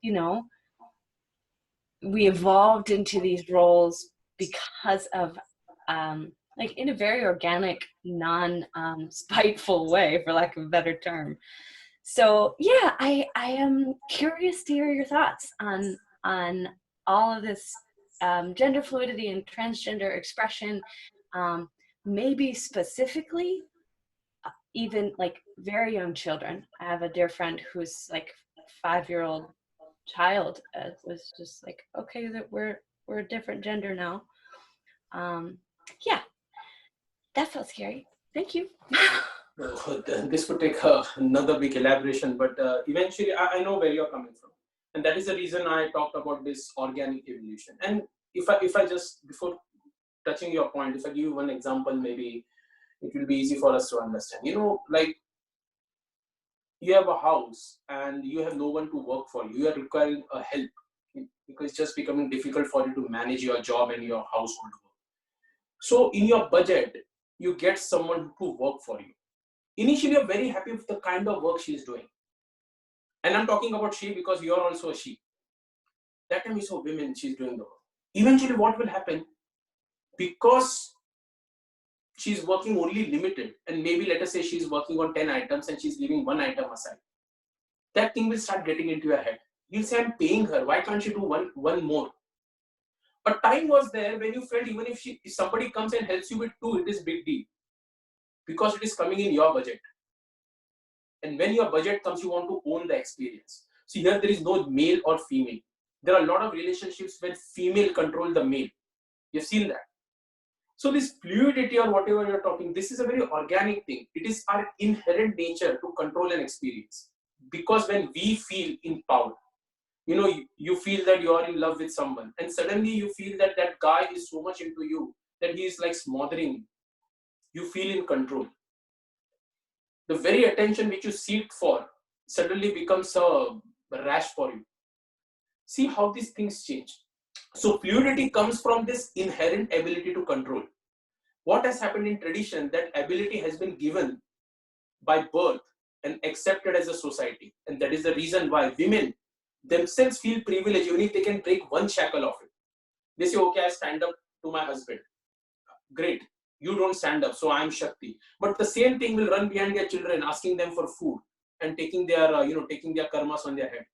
we evolved into these roles because of like, in a very organic, non-spiteful way, for lack of a better term. So yeah, I am curious to hear your thoughts on all of this gender fluidity and transgender expression, maybe specifically even like very young children. I have a dear friend who's like 5-year-old child was just like, okay, that we're a different gender now. Yeah, that felt scary. Thank you. This would take another big elaboration, but eventually I know where you're coming from, and that is the reason I talked about this organic evolution. And if I just, before touching your point, if I give you one example, maybe it will be easy for us to understand. Like, you have a house and you have no one to work for you. You are requiring a help because it's just becoming difficult for you to manage your job and your household work. So in your budget, you get someone to work for you. Initially, you're very happy with the kind of work she's doing. And I'm talking about she because you're also a she. That time you saw women, she's doing the work. Eventually, what will happen? Because she's working only limited, and maybe let us say she's working on 10 items and she's leaving 1 item aside. That thing will start getting into your head. You'll say, I'm paying her. Why can't she do one more? A time was there when you felt even if somebody comes and helps you with 2, it is big deal. Because it is coming in your budget. And when your budget comes, you want to own the experience. So here there is no male or female. There are a lot of relationships where female control the male. You've seen that. So this fluidity or whatever you're talking, this is a very organic thing. It is our inherent nature to control an experience. Because when we feel empowered, you feel that you are in love with someone, and suddenly you feel that that guy is so much into you that he is like smothering you. You feel in control. The very attention which you seek for suddenly becomes a rash for you. See how these things change. So fluidity comes from this inherent ability to control. What has happened in tradition, that ability has been given by birth and accepted as a society. And that is the reason why women themselves feel privileged even if they can break one shackle of it. They say, okay, I stand up to my husband. Great. You don't stand up, so I'm Shakti. But the same thing will run behind their children, asking them for food and taking their taking their karmas on their head.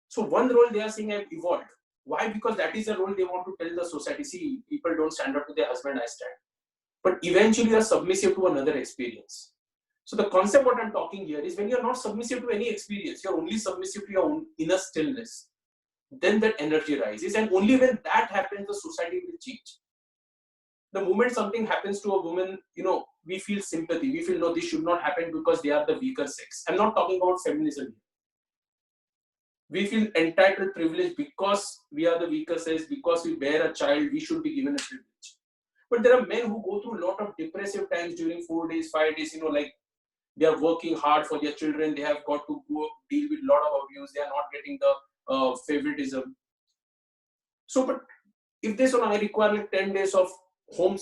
So one role they are saying I've evolved. Why? Because that is the role they want to tell the society. See, people don't stand up to their husband, I stand. But eventually you are submissive to another experience. So the concept what I'm talking here is when you're not submissive to any experience, you're only submissive to your own inner stillness. Then that energy rises, and only when that happens, the society will change. The moment something happens to a woman, we feel sympathy. We feel, no, this should not happen because they are the weaker sex. I'm not talking about feminism. We feel entitled privilege because we are the weaker sex, because we bear a child, we should be given a privilege. But there are men who go through a lot of depressive times during 4 days, 5 days, like they are working hard for their children. They have got to go deal with a lot of abuse. They are not getting the favoritism. So, but if they say, I require like 10 days of home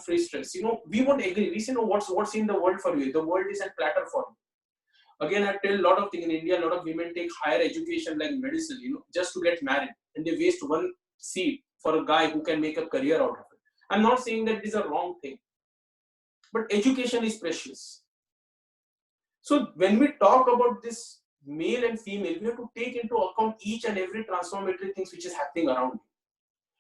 free stress, we won't agree. We say, no, what's in the world for you? The world is a platter for you. Again, I tell a lot of things in India, a lot of women take higher education like medicine, just to get married. And they waste one seat for a guy who can make a career out of it. I'm not saying that it is a wrong thing, but education is precious. So when we talk about this male and female, we have to take into account each and every transformatory things which is happening around you.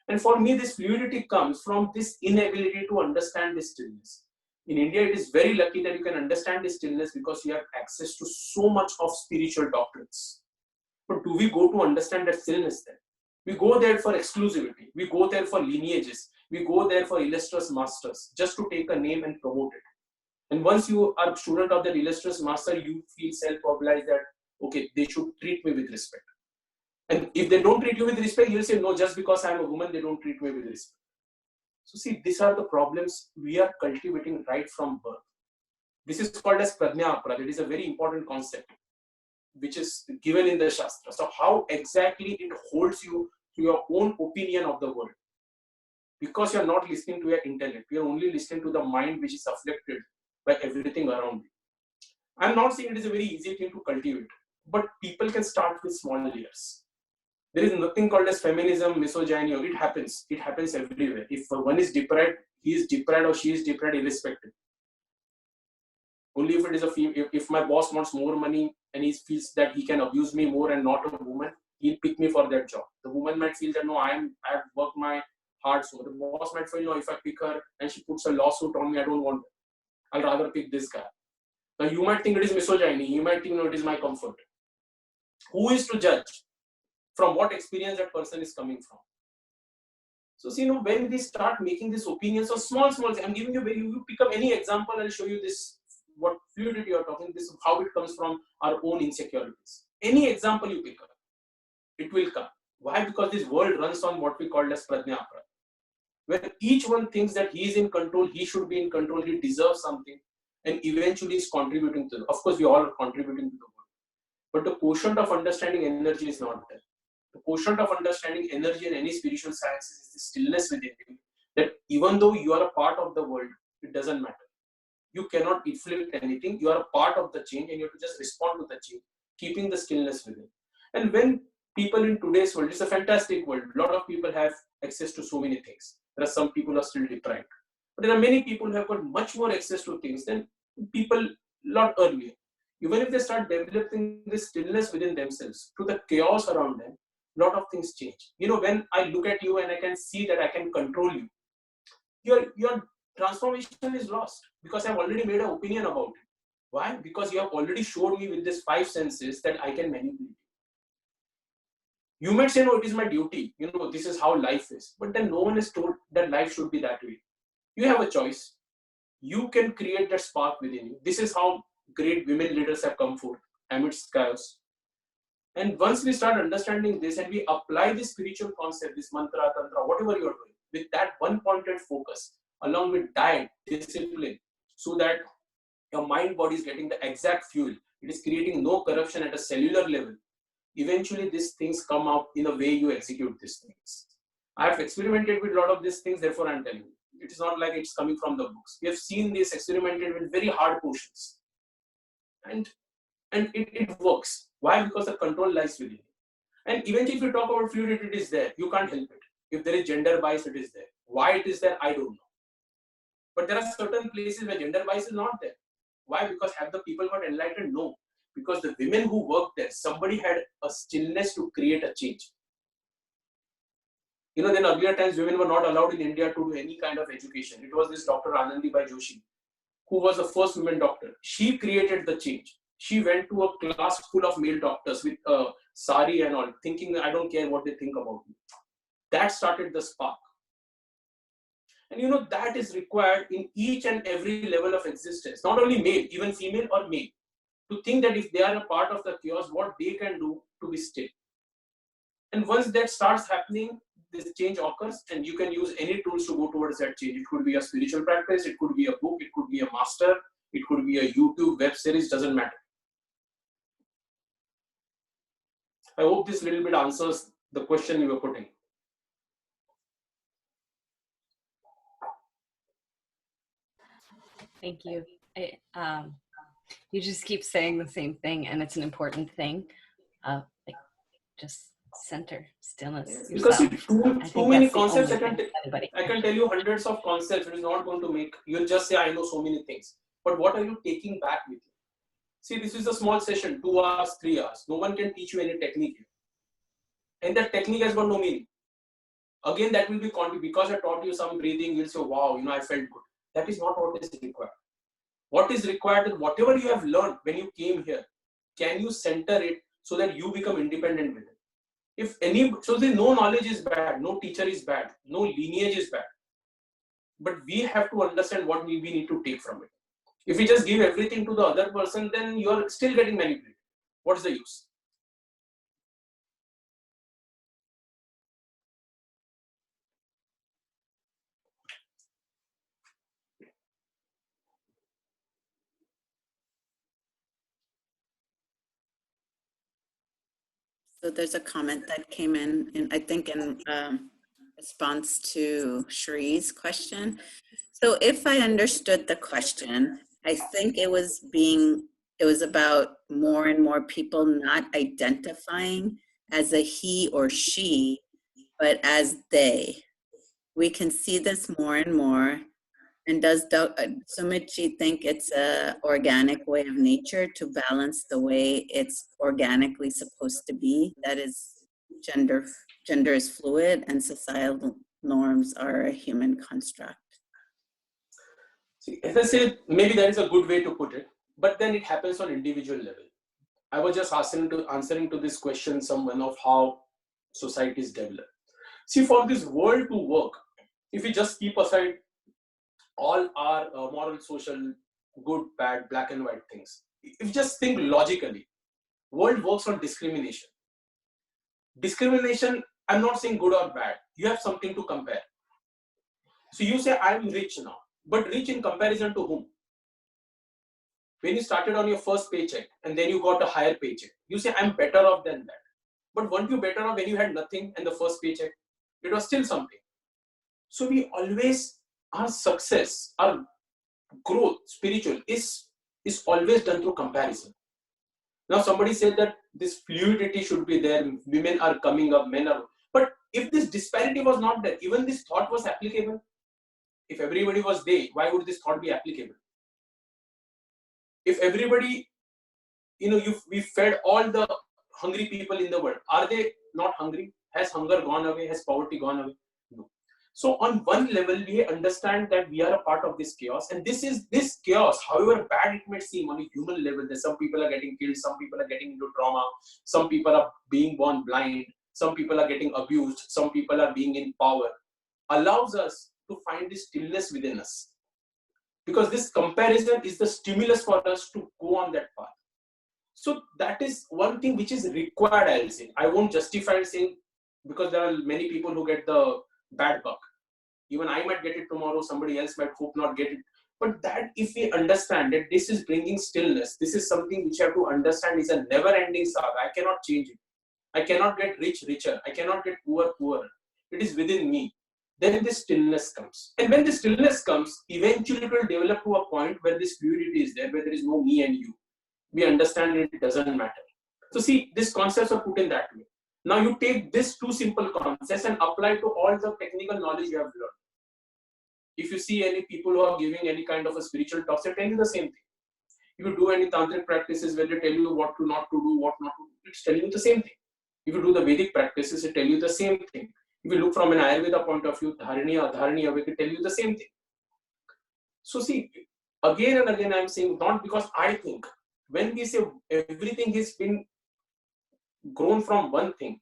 And for me, this fluidity comes from this inability to understand this stillness. In India, it is very lucky that you can understand this stillness because you have access to so much of spiritual doctrines. But do we go to understand that stillness then? We go there for exclusivity. We go there for lineages. We go there for illustrious masters, just to take a name and promote it. And once you are a student of that illustrious master, you feel self-obliged that, okay, they should treat me with respect. And if they don't treat you with respect, you'll say, no, just because I'm a woman, they don't treat me with respect. So see, these are the problems we are cultivating right from birth. This is called as prajna aparad. It is a very important concept, which is given in the Shastra. So how exactly it holds you to your own opinion of the world. Because you're not listening to your intellect. You're only listening to the mind which is afflicted by everything around you. I'm not saying it is a very easy thing to cultivate, but people can start with small layers. There is nothing called as feminism, misogyny. It happens. It happens everywhere. If one is deprived, he is deprived or she is deprived irrespective. Only if it is a female, if my boss wants more money and he feels that he can abuse me more and not a woman, he'll pick me for that job. The woman might feel that, no, I've worked my hard. So the boss might feel, no, if I pick her and she puts a lawsuit on me, I don't want her. I'll rather pick this guy. Now you might think it is misogyny. You might think, no, it is my comfort. Who is to judge from what experience that person is coming from? So see, when we start making these opinions of small, I'm giving you, you pick up any example, I'll show you this, what fluidity you're talking, this is how it comes from our own insecurities. Any example you pick up, it will come. Why? Because this world runs on what we call as prajna aparad, where each one thinks that he is in control, he should be in control, he deserves something, and eventually is contributing to, of course we all are contributing to the world. But the quotient of understanding energy is not there. The quotient of understanding energy in any spiritual sciences is the stillness within you, that even though you are a part of the world, it doesn't matter. You cannot inflict anything. You are a part of the change and you have to just respond to the change, keeping the stillness within. And when people in today's world, it's a fantastic world. A lot of people have access to so many things. There are some people who are still deprived. But there are many people who have got much more access to things than people a lot earlier. Even if they start developing this stillness within themselves, to the chaos around them, a lot of things change. When I look at you and I can see that I can control you, your transformation is lost because I've already made an opinion about it. Why? Because you have already showed me with these 5 senses that I can manipulate. You might say, no, it is my duty. This is how life is. But then no one is told that life should be that way. You have a choice. You can create that spark within you. This is how great women leaders have come forth amidst chaos. And once we start understanding this and we apply this spiritual concept, this mantra, tantra, whatever you're doing, with that one pointed focus, along with diet, discipline, so that your mind body is getting the exact fuel, it is creating no corruption at a cellular level. Eventually, these things come out in a way you execute these things. I have experimented with a lot of these things, therefore I'm telling you. It is not like it's coming from the books. We have seen this experimented with very hard portions. And it works. Why? Because the control lies within you. And eventually, if you talk about fluidity, it is there. You can't help it. If there is gender bias, it is there. Why it is there, I don't know. But there are certain places where gender bias is not there. Why? Because have the people got enlightened? No. because the women who worked there, somebody had a stillness to create a change. You know, then earlier times, women were not allowed in India to do any kind of education. It was this Dr. Anandibai Joshi, who was the first woman doctor. She created the change. She went to a class full of male doctors with sari and all, thinking, I don't care what they think about me. That started the spark. And you know, that is required in each and every level of existence, not only male, even female or male, to think that if they are a part of the chaos, what they can do to be still. And once that starts happening, this change occurs, and you can use any tools to go towards that change. It could be a spiritual practice, it could be a book, it could be a master, it could be a YouTube web series, doesn't matter. I hope this little bit answers the question you were putting. Thank you. You just keep saying the same thing, and it's an important thing. Like, just center, stillness, Because yourself. too many concepts, I I can tell you hundreds of concepts. It is not going to make, you'll just say, I know so many things. But what are you taking back with you? See, this is a small session, 2 hours, 3 hours. No one can teach you any technique here. And that technique has got no meaning. Again, that will be because I taught you some breathing, you'll say, wow, you know, I felt good. That is not what is required. What is required is whatever you have learned when you came here, can you center it so that you become independent with it? So no knowledge is bad, no teacher is bad, no lineage is bad. But we have to understand what we need to take from it. If we just give everything to the other person, then you are still getting manipulated. What's the use? So there's a comment that came in I think in response to Shree's question. So if I understood the question, I think it was about more and more people not identifying as a he or she, but as they. We can see this more and more. And does Sumitji think it's a organic way of nature to balance the way it's organically supposed to be? That is, gender is fluid and societal norms are a human construct. See, as I said, maybe that is a good way to put it, but then it happens on individual level. I was just answering to this question, someone of how societies develop. See, for this world to work, if we just keep aside all our moral, social, good, bad, black and white things, if you just think logically, world works on discrimination. Discrimination, I'm not saying good or bad. You have something to compare. So you say, I'm rich now, but rich in comparison to whom? When you started on your first paycheck and then you got a higher paycheck, you say, I'm better off than that. But weren't you better off when you had nothing and the first paycheck? It was still something. So we always, our success, our growth, spiritual, is always done through comparison. Now somebody said that this fluidity should be there, women are coming up, men are, but if this disparity was not there, even this thought was applicable. If everybody was they, why would this thought be applicable? If everybody, you know, we fed all the hungry people in the world, are they not hungry? Has hunger gone away? Has poverty gone away? No. So on one level, we understand that we are a part of this chaos, and this chaos, however bad it may seem on a human level, that some people are getting killed, some people are getting into trauma, some people are being born blind, some people are getting abused, some people are being in power, allows us to find this stillness within us. Because this comparison is the stimulus for us to go on that path. So that is one thing which is required, I'll say. I won't justify saying, because there are many people who get the bad buck. Even I might get it tomorrow, somebody else might hope not get it. But that, if we understand that this is bringing stillness, this is something which you have to understand is a never-ending saga. I cannot change it. I cannot get rich richer. I cannot get poor poorer. It is within me. Then this stillness comes. And when the stillness comes, eventually it will develop to a point where this fluidity is there, where there is no me and you. We understand it doesn't matter. So see, these concepts are put in that way. Now you take these two simple concepts and apply to all the technical knowledge you have learned. If you see any people who are giving any kind of a spiritual talk, they tell you the same thing. If you do any tantric practices where they tell you what to not to do, what not to do, it's telling you the same thing. If you do the Vedic practices, it tell you the same thing. If you look from an Ayurveda point of view, Dharaniya, it will tell you the same thing. So see, again and again I'm saying, not because I think, when we say everything has been grown from one thing,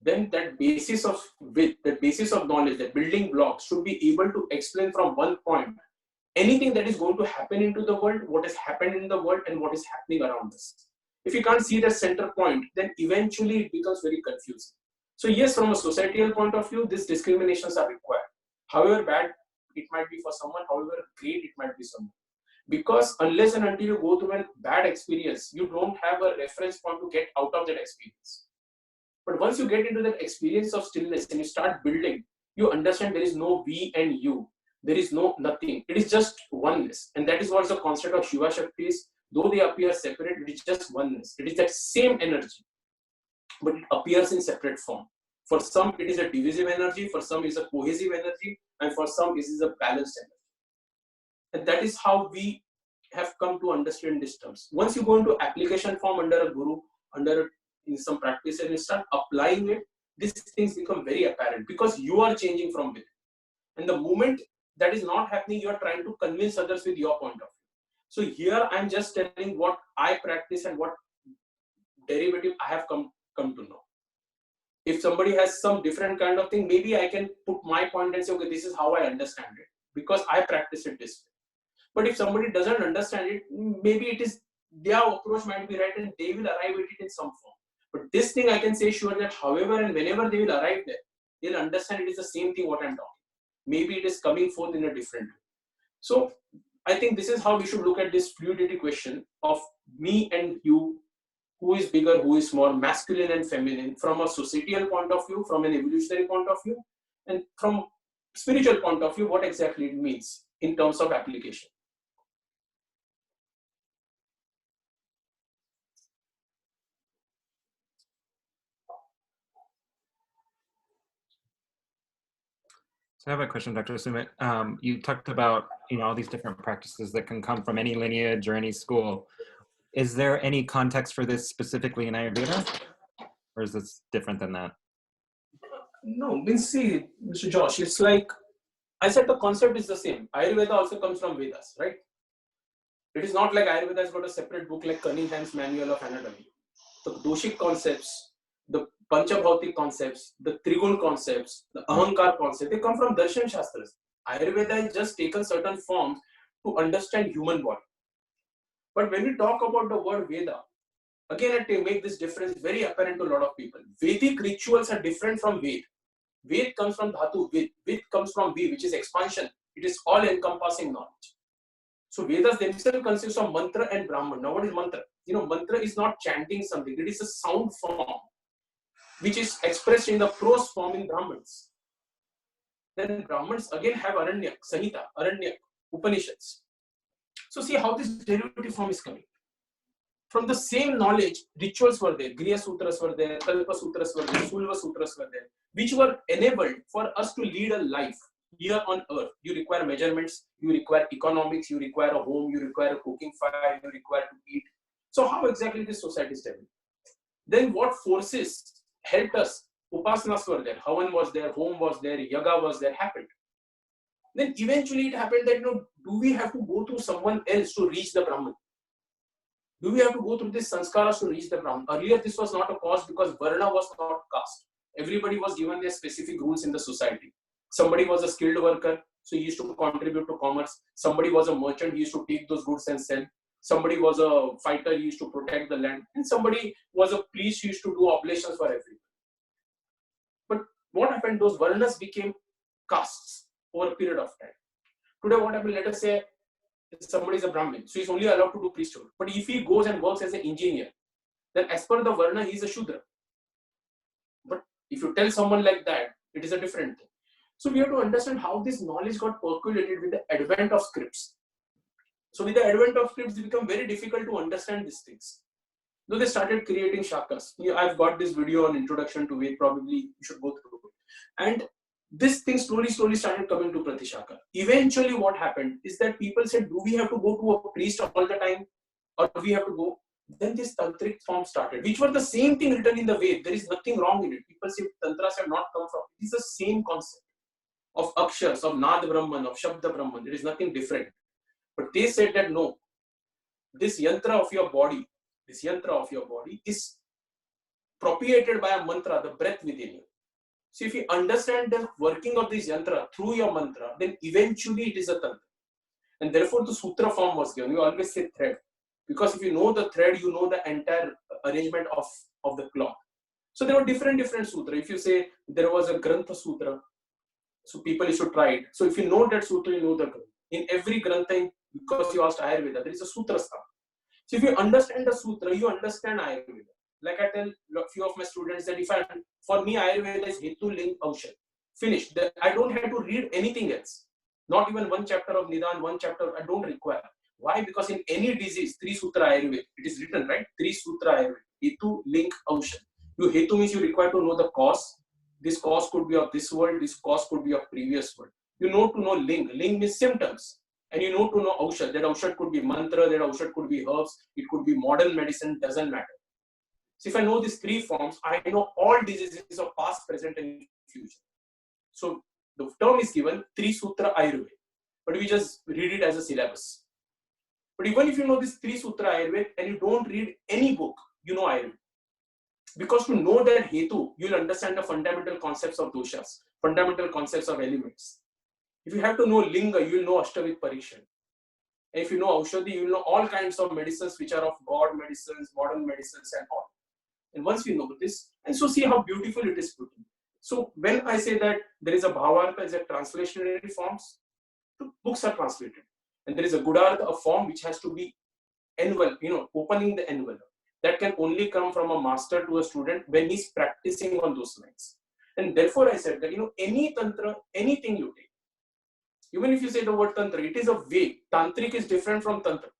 then that basis of knowledge, that building blocks should be able to explain from one point anything that is going to happen into the world, what has happened in the world, and what is happening around us. If you can't see the center point, then eventually it becomes very confusing. So yes, from a societal point of view, these discriminations are required. However bad it might be for someone, however great it might be someone. Because unless and until you go through a bad experience, you don't have a reference point to get out of that experience. But once you get into that experience of stillness and you start building, you understand there is no we and you. There is no nothing. It is just oneness. And that is what the concept of Shiva Shakti is. Though they appear separate, it is just oneness. It is that same energy, but it appears in separate form. For some, it is a divisive energy. For some, it is a cohesive energy. And for some, it is a balanced energy. And that is how we have come to understand these terms. Once you go into application form under a guru, in some practice, and you start applying it, these things become very apparent because you are changing from within. And the moment that is not happening, you are trying to convince others with your point of view. So here I'm just telling what I practice and what derivative I have come to know. If somebody has some different kind of thing, maybe I can put my point and say, okay, this is how I understand it because I practice it this way. But if somebody doesn't understand it, maybe it is their approach might be right and they will arrive at it in some form. But this thing I can say sure that however and whenever they will arrive there, they'll understand it is the same thing what I'm talking. Maybe it is coming forth in a different way. So I think this is how we should look at this fluidity question of me and you, who is bigger, who is small, masculine and feminine, from a societal point of view, from an evolutionary point of view, and from spiritual point of view, what exactly it means in terms of application. So I have a question, Dr. Sumit. You talked about, all these different practices that can come from any lineage or any school. Is there any context for this specifically in Ayurveda? Or is this different than that? No, see, Mr. Josh, it's like, I said the concept is the same. Ayurveda also comes from Vedas, right? It is not like Ayurveda has got a separate book like Cunningham's Manual of Anatomy. The doshic concepts, the Panchabhautik concepts, the Trigun concepts, the Ahankar concepts, they come from Darshan Shastras. Ayurveda has just taken certain forms to understand human body. But when we talk about the word Veda, again I have to make this difference very apparent to a lot of people. Vedic rituals are different from Ved. Ved comes from Dhatu, Ved comes from V, which is expansion. It is all-encompassing knowledge. So Vedas themselves consist of mantra and Brahman. Now what is mantra? Mantra is not chanting something. It is a sound form, which is expressed in the prose form in Brahmans. Then Brahmans again have Aranyak, Sanhita, Aranyak, Upanishads. So see how this derivative form is coming. From the same knowledge, rituals were there, Griya Sutras were there, Kalpa Sutras were there, Sulva Sutras were there, which were enabled for us to lead a life here on earth. You require measurements, you require economics, you require a home, you require a cooking fire, you require to eat. So how exactly this society is developed? Then what forces helped us? Upasanas were there, Havan was there, home was there, Yaga was there, happened. Then eventually it happened that, do we have to go through someone else to reach the Brahman? Do we have to go through this sanskaras to reach the Brahman? Earlier this was not a cause because Varna was not caste. Everybody was given their specific rules in the society. Somebody was a skilled worker, so he used to contribute to commerce. Somebody was a merchant, he used to take those goods and sell. Somebody was a fighter, he used to protect the land. And somebody was a priest, he used to do oblations for everyone. But what happened? Those Varnas became castes over a period of time. Today what happened? Let us say somebody is a Brahmin, so he's only allowed to do priesthood. But if he goes and works as an engineer, then as per the Varna, he is a Shudra. But if you tell someone like that, it is a different thing. So we have to understand how this knowledge got percolated with the advent of scripts. So with the advent of scripts, it became very difficult to understand these things. Though they started creating shakas. I've got this video on introduction to Ved, probably you should go through it. And this thing slowly started coming to Pratishaka. Eventually what happened is that people said, do we have to go to a priest all the time? or we have to go. Then this tantric form started, which were the same thing written in the Ved. There is nothing wrong in it. People say tantras have not come from. It is the same concept of akshars, of nad Brahman, of shabda Brahman. There is nothing different. But they said that no, this yantra of your body is propagated by a mantra, the breath within you. So if you understand the working of this yantra through your mantra, then eventually it is a tantra. And therefore the sutra form was given. You always say thread. Because if you know the thread, you know the entire arrangement of the cloth. So there were different sutra. If you say there was a Grantha Sutra, so people should try it. So if you know that sutra, you know the Grantha. In every Grantha, because you asked Ayurveda, there is a sutra stuff. So if you understand the sutra, you understand Ayurveda. Like I tell a few of my students that for me, Ayurveda is Hetu Ling Aushad. Finished. I don't have to read anything else. Not even one chapter of Nidan, one chapter, I don't require. Why? Because in any disease, 3 Sutra Ayurveda, it is written, right? 3 Sutra Ayurveda, Hetu, Link, Aushad. Hetu means you require to know the cause. This cause could be of this world, this cause could be of previous world. You know to know Ling. Ling means symptoms. And you know to know Aushad. That Aushad could be mantra, that Aushad could be herbs, it could be modern medicine, doesn't matter. So if I know these 3 forms, I know all diseases of past, present, and future. So the term is given 3 Sutra Ayurveda, but we just read it as a syllabus. But even if you know this 3 Sutra Ayurveda and you don't read any book, you know Ayurveda. Because to know that Hetu, you'll understand the fundamental concepts of doshas, fundamental concepts of elements. If you have to know Linga, you'll know Ashtavik Parikshan. And if you know Aushadhi, you'll know all kinds of medicines which are of God medicines, modern medicines and all. And once we know this, and so see how beautiful it is put in. So when I say that there is a Bhavartha, is a translationary forms, books are translated. And there is a Gudartha, a form which has to be envelope, opening the envelope. That can only come from a master to a student when he's practicing on those lines. And therefore I said that, any tantra, anything you take, even if you say the word tantra, it is a way. Tantric is different from tantra.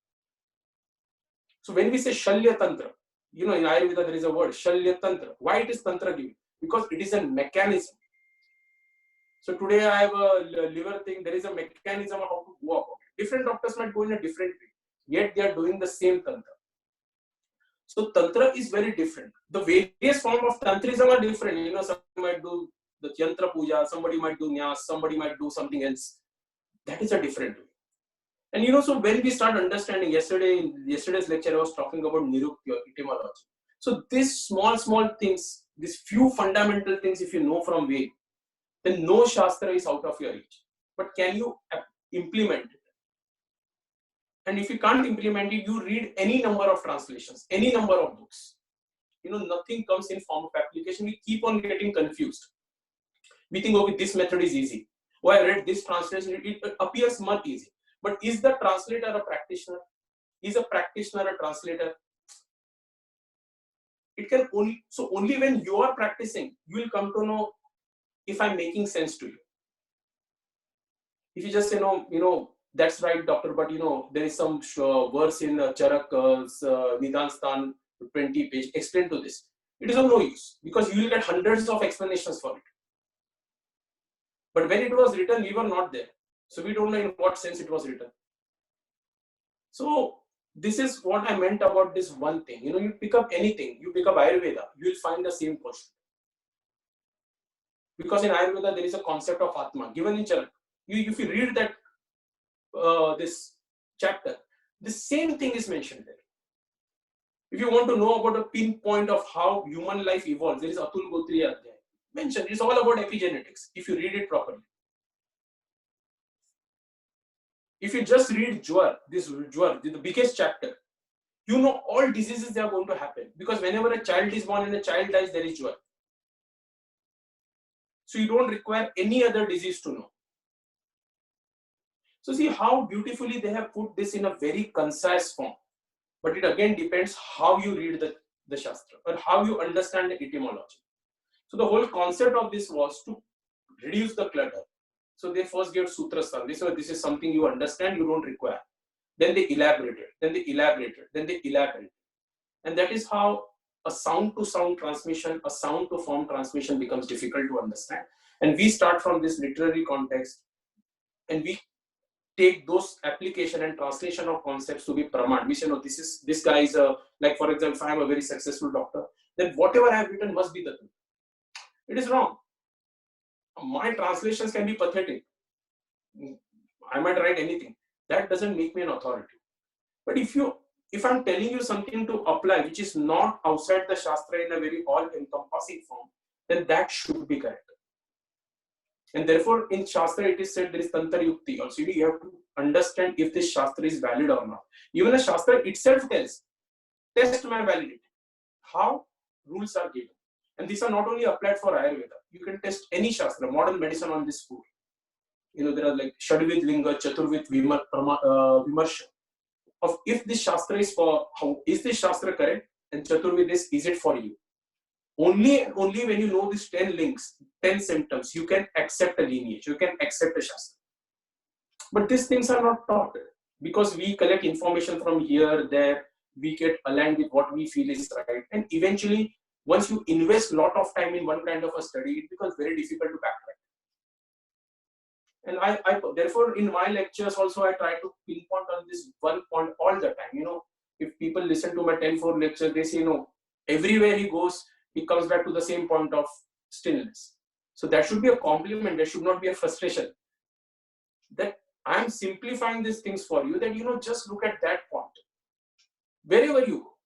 So when we say Shalya Tantra, in Ayurveda there is a word, Shalya Tantra. Why it is tantra given? Because it is a mechanism. So today I have a liver thing, there is a mechanism of how to go about it. Different doctors might go in a different way, yet they are doing the same tantra. So tantra is very different. The various forms of tantrism are different. Somebody might do the yantra puja, somebody might do nyas, somebody might do something else. That is a different way. And so when we start understanding, yesterday's lecture I was talking about Nirukya, etymology. So these small things, these few fundamental things, if you know from Ved, then no Shastra is out of your reach. But can you implement it? And if you can't implement it, you read any number of translations, any number of books. Nothing comes in form of application. We keep on getting confused. We think, okay, this method is easy. Oh, I read this translation, it appears much easy. But is the translator a practitioner? Is a practitioner a translator? It can only when you are practicing, you will come to know if I'm making sense to you. If you just say, no, that's right, doctor, but there is some verse in Charak's Nidanstan 20 page, explain to this. It is of no use because you will get hundreds of explanations for it. But when it was written, we were not there. So we don't know in what sense it was written. So this is what I meant about this one thing. You pick up anything, you pick up Ayurveda, you will find the same question. Because in Ayurveda, there is a concept of Atma given in Charak. If you read that this chapter, the same thing is mentioned there. If you want to know about a pinpoint of how human life evolves, there is Atul Gotriya there mentioned. It's all about epigenetics if you read it properly. If you just read Jwar, the biggest chapter, all diseases that are going to happen. Because whenever a child is born and a child dies, there is Jwar. So you don't require any other disease to know. So see how beautifully they have put this in a very concise form. But it again depends how you read the Shastra or how you understand the etymology. So the whole concept of this was to reduce the clutter. So they first gave Sutrasthana. This is something you understand, you don't require. Then they elaborated, then they elaborated, then they elaborated. And that is how a sound to sound transmission, a sound to form transmission becomes difficult to understand. And we start from this literary context and we take those application and translation of concepts to be Brahman. We say, no, this guy is a, like for example, if I am a very successful doctor, then whatever I have written must be the truth. It is wrong. My translations can be pathetic. I might write anything. That doesn't make me an authority. But if I'm telling you something to apply, which is not outside the Shastra in a very all-encompassing form, then that should be correct. And therefore, in Shastra, it is said there is Tantra Yukti. Also, you have to understand if this Shastra is valid or not. Even the Shastra itself tells, test my validity. How? Rules are given. And these are not only applied for Ayurveda. You can test any Shastra, modern medicine on this food. There are like Shadvid Linga, Chaturvid Vimarsha. Of if this Shastra is is this Shastra correct? And Chaturvid is it for you? Only when you know these 10 links, 10 symptoms, you can accept a lineage, you can accept a Shastra. But these things are not taught because we collect information from here, there, we get aligned with what we feel is right. And eventually, once you invest a lot of time in one kind of a study, it becomes very difficult to backtrack. And I therefore, in my lectures also, I try to pinpoint on this one point all the time. If people listen to my 10-4 lectures, they say, no, everywhere he goes, he comes back to the same point of stillness. So that should be a compliment. There should not be a frustration. That I'm simplifying these things for you, that, just look at that point. Wherever you go,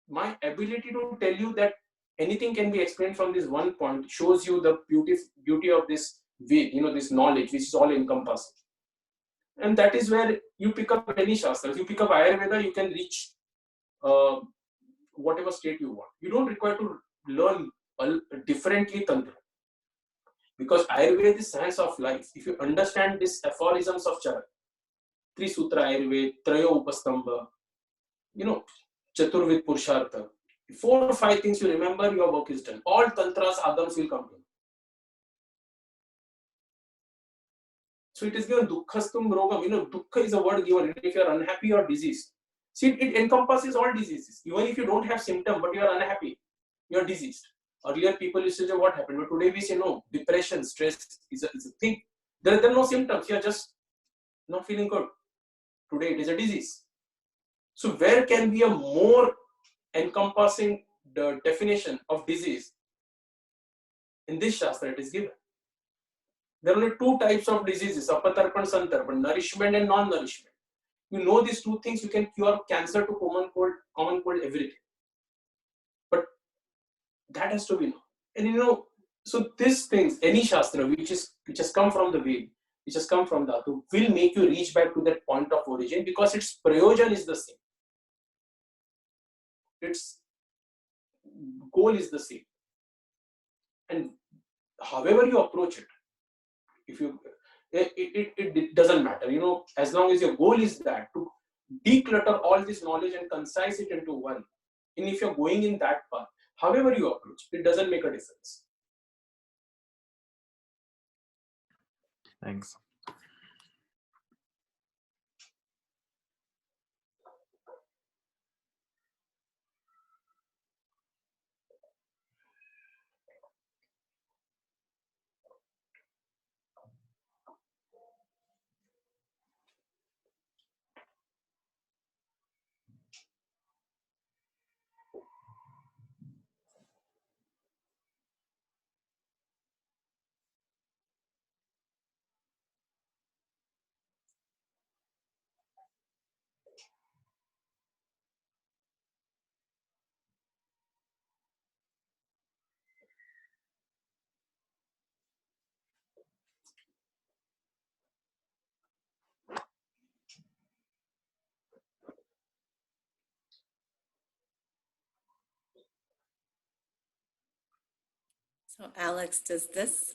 my ability to tell you that anything can be explained from this one point shows you the beauty of this way, this knowledge, which is all encompassing. And that is where you pick up any Shastras. You pick up Ayurveda, you can reach whatever state you want. You don't require to learn differently Tantra. Because Ayurveda is science of life. If you understand these aphorisms of Charak, Trisutra Ayurveda, Trayo Upastamba, Chaturvid Purushartha, 4 or 5 things you remember, your work is done. All Tantras, Adams will come to you. So it is given Dukkhastum Rogam. Dukkha is a word given if you are unhappy or diseased. See, it encompasses all diseases. Even if you don't have symptom, but you are unhappy, you are diseased. Earlier people used to say what happened, but today we say no, depression, stress is a thing. There are no symptoms, you are just not feeling good. Today it is a disease. So where can be a more encompassing the definition of disease? In this Shastra it is given. There are only 2 types of diseases, Apatarpan, Santarpan, nourishment and non-nourishment. You know these 2 things, you can cure cancer to common cold, everything. But that has to be known. And so these things, any Shastra which has come from the Ved, which has come from Dhatu, will make you reach back to that point of origin because its prayojan is the same. Its goal is the same. And however you approach it, it doesn't matter, as long as your goal is that to declutter all this knowledge and concise it into one. And if you're going in that path, however you approach, it doesn't make a difference. Thanks. So Alex, does this,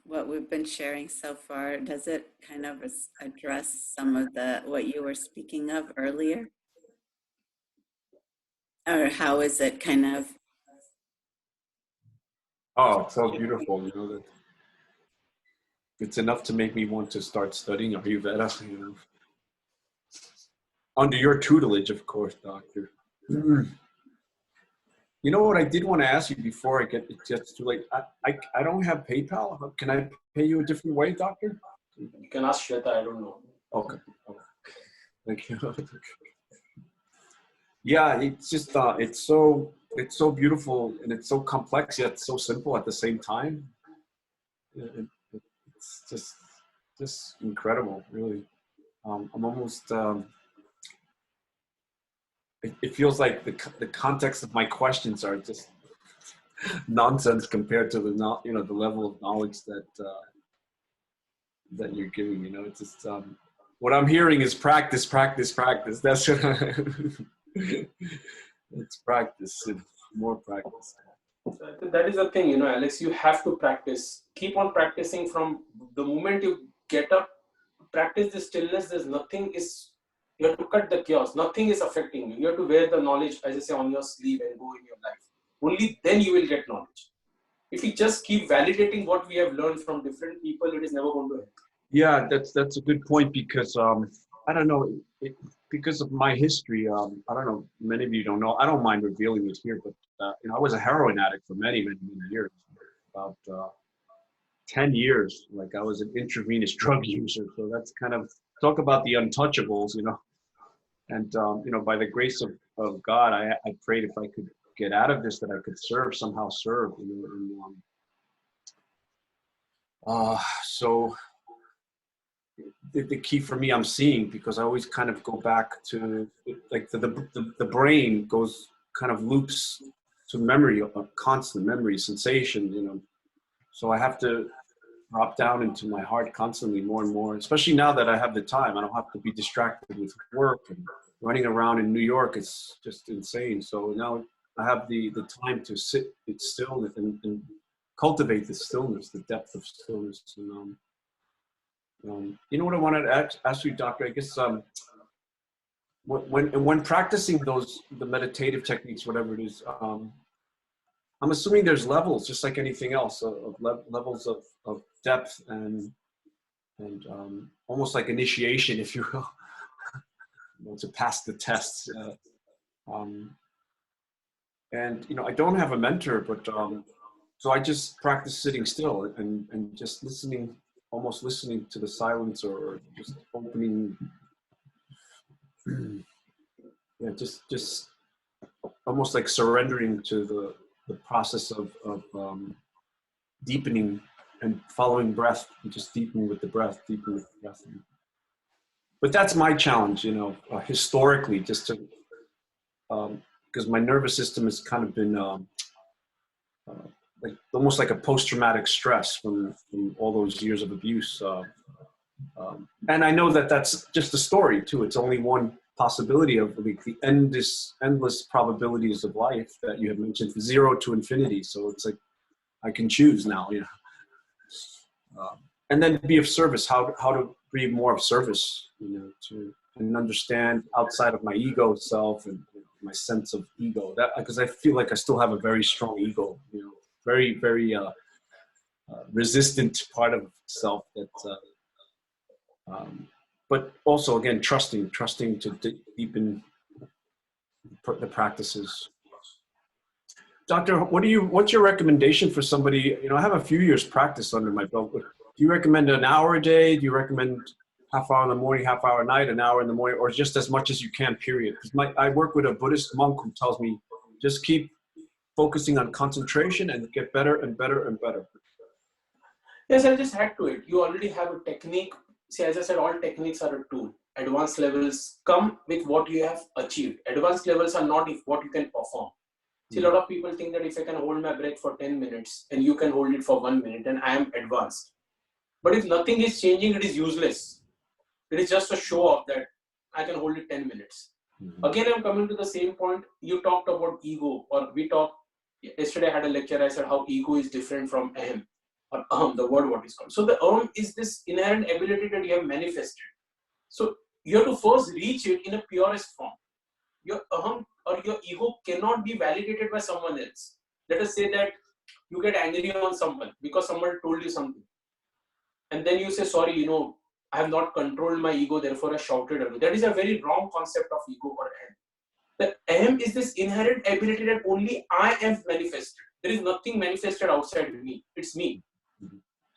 what we've been sharing so far, does it kind of address some of what you were speaking of earlier? Or how is it kind of? Oh, it's so beautiful, that it's enough to make me want to start studying Ayurveda, Under your tutelage, of course, doctor. You know what I did want to ask you before it gets too late? I don't have PayPal. Can I pay you a different way, doctor? You can ask Shweta, I don't know. Okay. Thank you. Yeah, it's just it's so beautiful and it's so complex yet so simple at the same time. It's just incredible, really. I'm almost. It feels like the context of my questions are just nonsense compared to the the level of knowledge that you're giving. It's just what I'm hearing is practice, practice, practice. That's what it's practice and more practice. That is the thing, Alex. You have to practice. Keep on practicing from the moment you get up. Practice the stillness. There's nothing is. You have to cut the chaos. Nothing is affecting you. You have to wear the knowledge, as I say, on your sleeve and go in your life. Only then you will get knowledge. If we just keep validating what we have learned from different people, it is never going to help. Yeah, that's a good point because I don't know because of my history. I don't know. Many of you don't know. I don't mind revealing it here, but I was a heroin addict for many, many, many years. About 10 years. Like I was an intravenous drug user. So that's kind of talk about the untouchables, And by the grace of God, I prayed if I could get out of this, that I could somehow serve. So the key for me, I'm seeing, because I always kind of go back to like the brain goes kind of loops to memory, a constant memory sensation, So I have to drop down into my heart constantly, more and more, especially now that I have the time. I don't have to be distracted with work and running around in New York. It's just insane. So now I have the time to sit in stillness and cultivate the stillness, the depth of stillness. And what I wanted to ask you, Doctor, I guess when practicing the meditative techniques, whatever it is, I'm assuming there's levels, just like anything else, of levels of depth and almost like initiation, if you will, to pass the tests. And I don't have a mentor, but so I just practice sitting still and just almost listening to the silence, or just opening. Yeah, just almost like surrendering to the process of deepening and following breath, and just deepening with the breath, deepening with the breath. But that's my challenge, historically, just to, because my nervous system has kind of been like almost like a post-traumatic stress from all those years of abuse. And I know that that's just a story too. It's only one possibility of like the endless probabilities of life that you have mentioned, from 0 to infinity. So it's like I can choose now, and then be of service. How to be more of service, and understand outside of my ego self and my sense of ego. That, because I feel like I still have a very strong ego, very very resistant part of self that. But also, again, trusting to deepen the practices. Doctor, what's your recommendation for somebody? I have a few years practice under my belt, but do you recommend an hour a day? Do you recommend half hour in the morning, half hour at night, an hour in the morning, or just as much as you can, period? Because I work with a Buddhist monk who tells me, just keep focusing on concentration and get better and better and better. Yes, I'll just add to it. You already have a technique. See, as I said, all techniques are a tool. Advanced levels come with what you have achieved. Advanced levels are not what you can perform. See, a lot of people think that if I can hold my breath for 10 minutes and you can hold it for 1 minute, then I am advanced. But if nothing is changing, it is useless. It is just a show off that I can hold it 10 minutes. Again, I'm coming to the same point. You talked about ego, or we talked, yesterday I had a lecture, I said how ego is different from ahem. Or the word what is called. So the is this inherent ability that you have manifested. So you have to first reach it in a purest form. Your or your ego cannot be validated by someone else. Let us say that you get angry on someone because someone told you something. And then you say, sorry, I have not controlled my ego, therefore I shouted at you. That is a very wrong concept of ego or ahem. The ahem is this inherent ability that only I have manifested. There is nothing manifested outside me. It's me.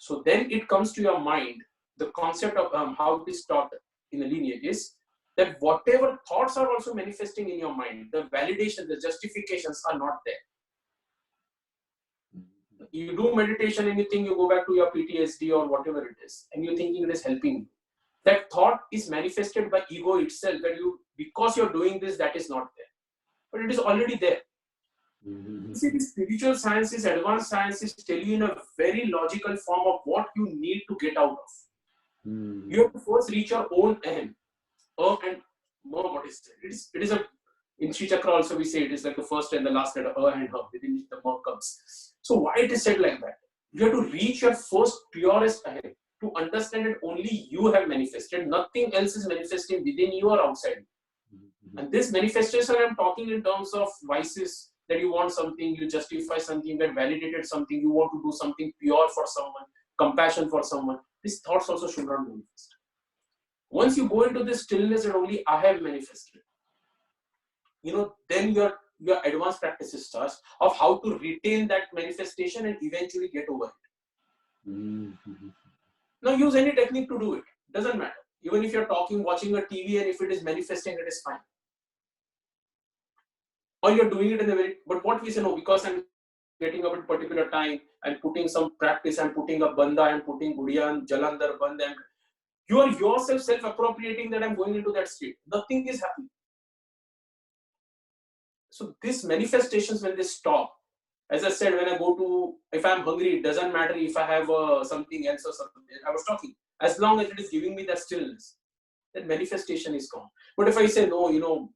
So then it comes to your mind, the concept of how it is taught. in a lineage is that whatever thoughts are also manifesting in your mind, the validation, the justifications are not there. You do meditation and you think you go back to your PTSD or whatever it is, and you're thinking it is helping you. That thought is manifested by ego itself, that you, because you're doing this, that is not there. But it is already there. See, the spiritual sciences, advanced sciences tell you in a very logical form of what you need to get out of. You have to first reach your own aim. And what is it? It is a, in Sri Chakra also we say it is like the first and the last letter, and within which the comes. So why it is said like that? You have to reach your first purest aim to understand that only you have manifested, nothing else is manifesting within you or outside. And this manifestation, I'm talking in terms of vices, that you want something, you justify something, that validated something, you want to do something pure for someone, compassion for someone. These thoughts also should not manifest. Once you go into this stillness that only I have manifested, then your advanced practices starts of how to retain that manifestation and eventually get over it. Now use any technique to do it. Doesn't matter. Even if you're talking, watching a TV, and if it is manifesting, it is fine. Or you're doing it in a very, but what we say, no, because I'm getting up at a particular time, I'm putting some practice, I'm putting a banda, I'm putting Gudiyan, Jalandhar, banda, you are yourself self-appropriating that I'm going into that state. Nothing is happening. So these manifestations, when they stop, as I said, when I go to, if I'm hungry, it doesn't matter if I have something else or something. I was talking, as long as it is giving me that stillness, then manifestation is gone. But if I say, no,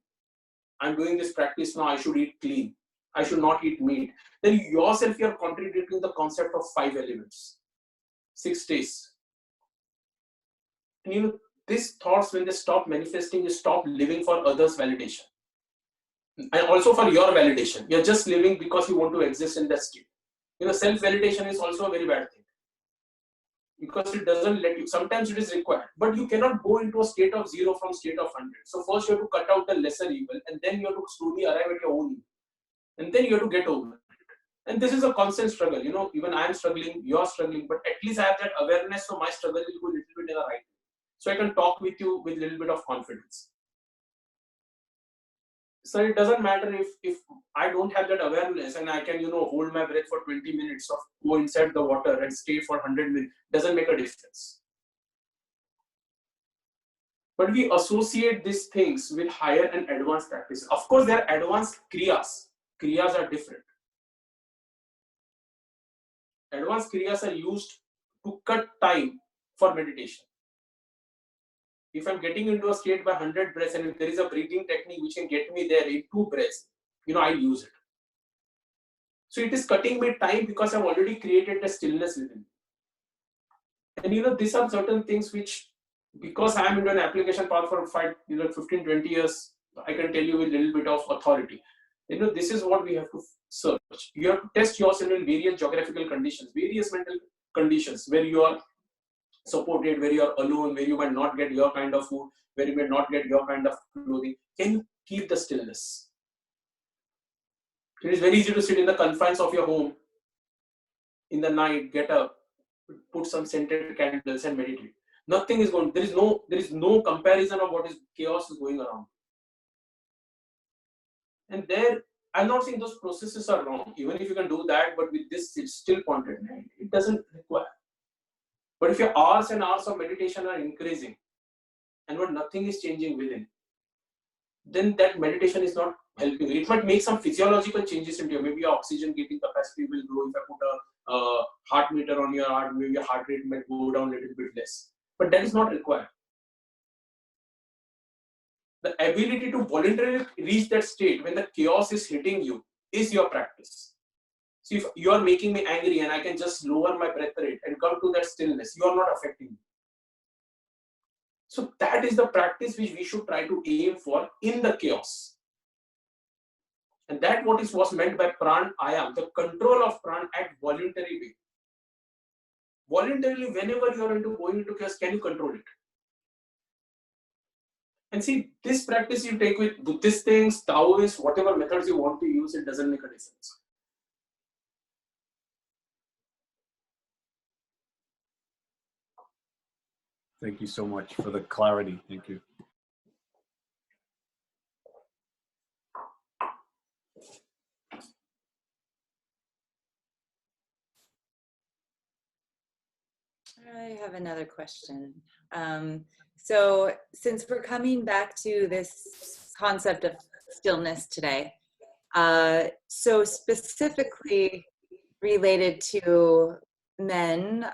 I'm doing this practice now, I should eat clean, I should not eat meat, then yourself you are contradicting the concept of 5 elements, 6 days. And these thoughts, when they stop manifesting, you stop living for others' validation. And also for your validation. You're just living because you want to exist in that state. Self-validation is also a very bad thing. Because it doesn't let you, sometimes it is required, but you cannot go into a state of 0 from state of 100. So first you have to cut out the lesser evil, and then you have to slowly arrive at your own evil. And then you have to get over it. And this is a constant struggle. Even I am struggling, you're struggling, but at least I have that awareness, so my struggle will go a little bit in the right way. So I can talk with you with a little bit of confidence. So it doesn't matter if I don't have that awareness and I can, hold my breath for 20 minutes or go inside the water and stay for 100 minutes, doesn't make a difference. But we associate these things with higher and advanced practices. Of course, there are advanced kriyas. Kriyas are different. Advanced kriyas are used to cut time for meditation. If I'm getting into a state by 100 breaths, and if there is a breathing technique which can get me there in 2 breaths, I'll use it. So it is cutting me time because I've already created the stillness within me. And these are certain things which, because I'm into an application path for 15, 20 years, I can tell you with a little bit of authority. This is what we have to search. You have to test yourself in various geographical conditions, various mental conditions where you are supported, where you are alone, where you might not get your kind of food, where you may not get your kind of clothing. Can you keep the stillness? It is very easy to sit in the confines of your home in the night, get up, put some scented candles and meditate. Nothing is going, there is no comparison of what is chaos is going around. And there, I'm not saying those processes are wrong, even if you can do that, but with this, it's still pointed. It doesn't require. But if your hours and hours of meditation are increasing and but nothing is changing within, then that meditation is not helping. It might make some physiological changes into you. Maybe your oxygen getting capacity will grow. If I put a heart meter on your heart, maybe your heart rate might go down a little bit less. But that is not required. The ability to voluntarily reach that state when the chaos is hitting you is your practice. See, if you are making me angry and I can just lower my breath rate and come to that stillness, you are not affecting me. So that is the practice which we should try to aim for in the chaos. And that was meant by pran ayam, the control of pran at voluntary way. Voluntarily, whenever you are going into chaos, can you control it? And see, this practice you take with Buddhist things, Taoists, whatever methods you want to use, it doesn't make a difference. Thank you so much for the clarity. Thank you. I have another question. So since we're coming back to this concept of stillness today, so specifically related to men,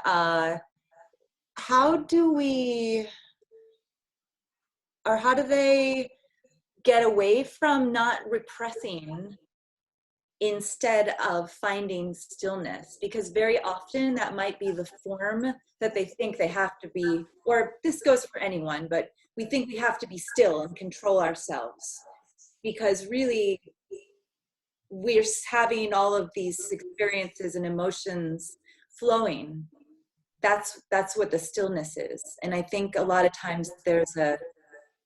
how do they get away from not repressing instead of finding stillness? Because very often that might be the form that they think they have to be, or this goes for anyone, but we think we have to be still and control ourselves, because really we're having all of these experiences and emotions flowing. That's what the stillness is. And I think a lot of times there's a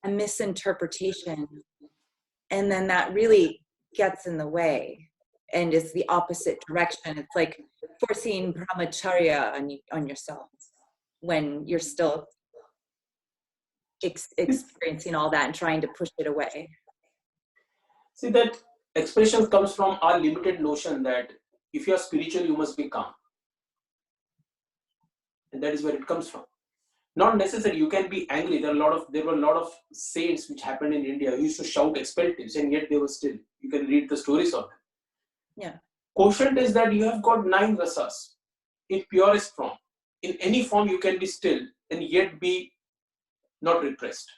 misinterpretation, and then that really gets in the way and it's the opposite direction. It's like forcing brahmacharya on yourself when you're still experiencing all that and trying to push it away. See, that expression comes from our limited notion that if you are spiritual, you must be calm. And that is where it comes from. Not necessary. You can be angry. There were a lot of saints which happened in India who used to shout expletives, and yet they were still. You can read the stories of them. Yeah. Quotient is that you have got 9 rasas in purest form. In any form, you can be still and yet be not repressed.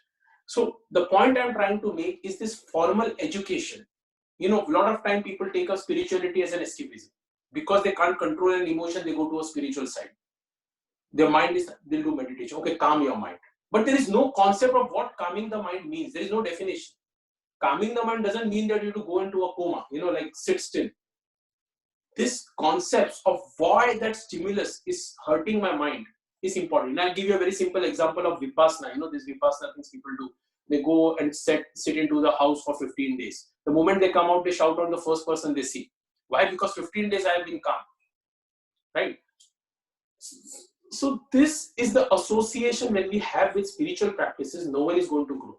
So the point I'm trying to make is this formal education. You know, a lot of time people take up spirituality as an escapism. Because they can't control an emotion, they go to a spiritual side. Their mind is, they'll do meditation. Okay, calm your mind. But there is no concept of what calming the mind means. There is no definition. Calming the mind doesn't mean that you have to go into a coma, like sit still. This concept of why that stimulus is hurting my mind is important. And I'll give you a very simple example of Vipassana. These Vipassana things people do. They go and sit into the house for 15 days. The moment they come out, they shout on the first person they see. Why? Because 15 days I have been calm. Right? So this is the association when we have with spiritual practices, no one is going to grow.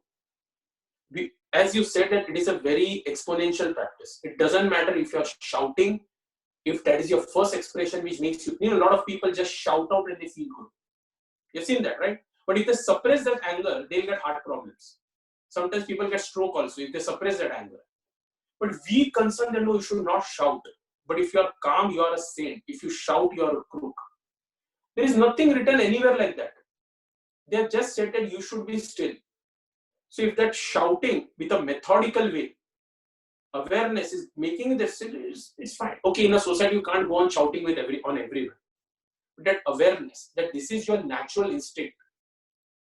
As you said, that it is a very exponential practice. It doesn't matter if you're shouting, if that is your first expression which makes you, a lot of people just shout out and they feel good. You've seen that, right? But if they suppress that anger, they'll get heart problems. Sometimes people get stroke also if they suppress that anger. But we concern that no, you should not shout. But if you are calm, you are a saint. If you shout, you are a crook. There is nothing written anywhere like that. They have just said that you should be still. So if that shouting with a methodical way, awareness is making this, it's fine. Okay, in a society, you can't go on shouting on everyone. But that awareness, that this is your natural instinct.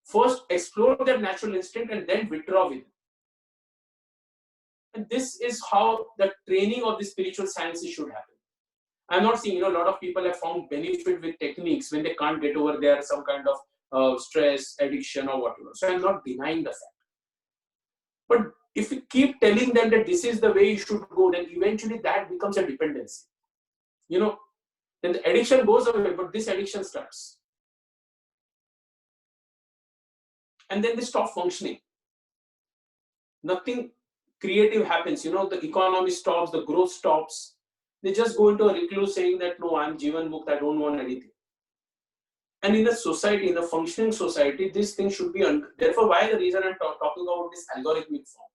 First, explore that natural instinct and then withdraw with it. And this is how the training of the spiritual sciences should happen. I'm not saying, a lot of people have found benefit with techniques when they can't get over there some kind of stress, addiction or whatever. So I'm not denying the fact. But if we keep telling them that this is the way you should go, then eventually that becomes a dependency. Then the addiction goes away, but this addiction starts. And then they stop functioning. Nothing creative happens. The economy stops, the growth stops. They just go into a recluse saying that, no, I'm Jivan Mukt, I don't want anything. And in a society, in a functioning society, this thing should be therefore, why the reason I'm talking about this algorithmic form.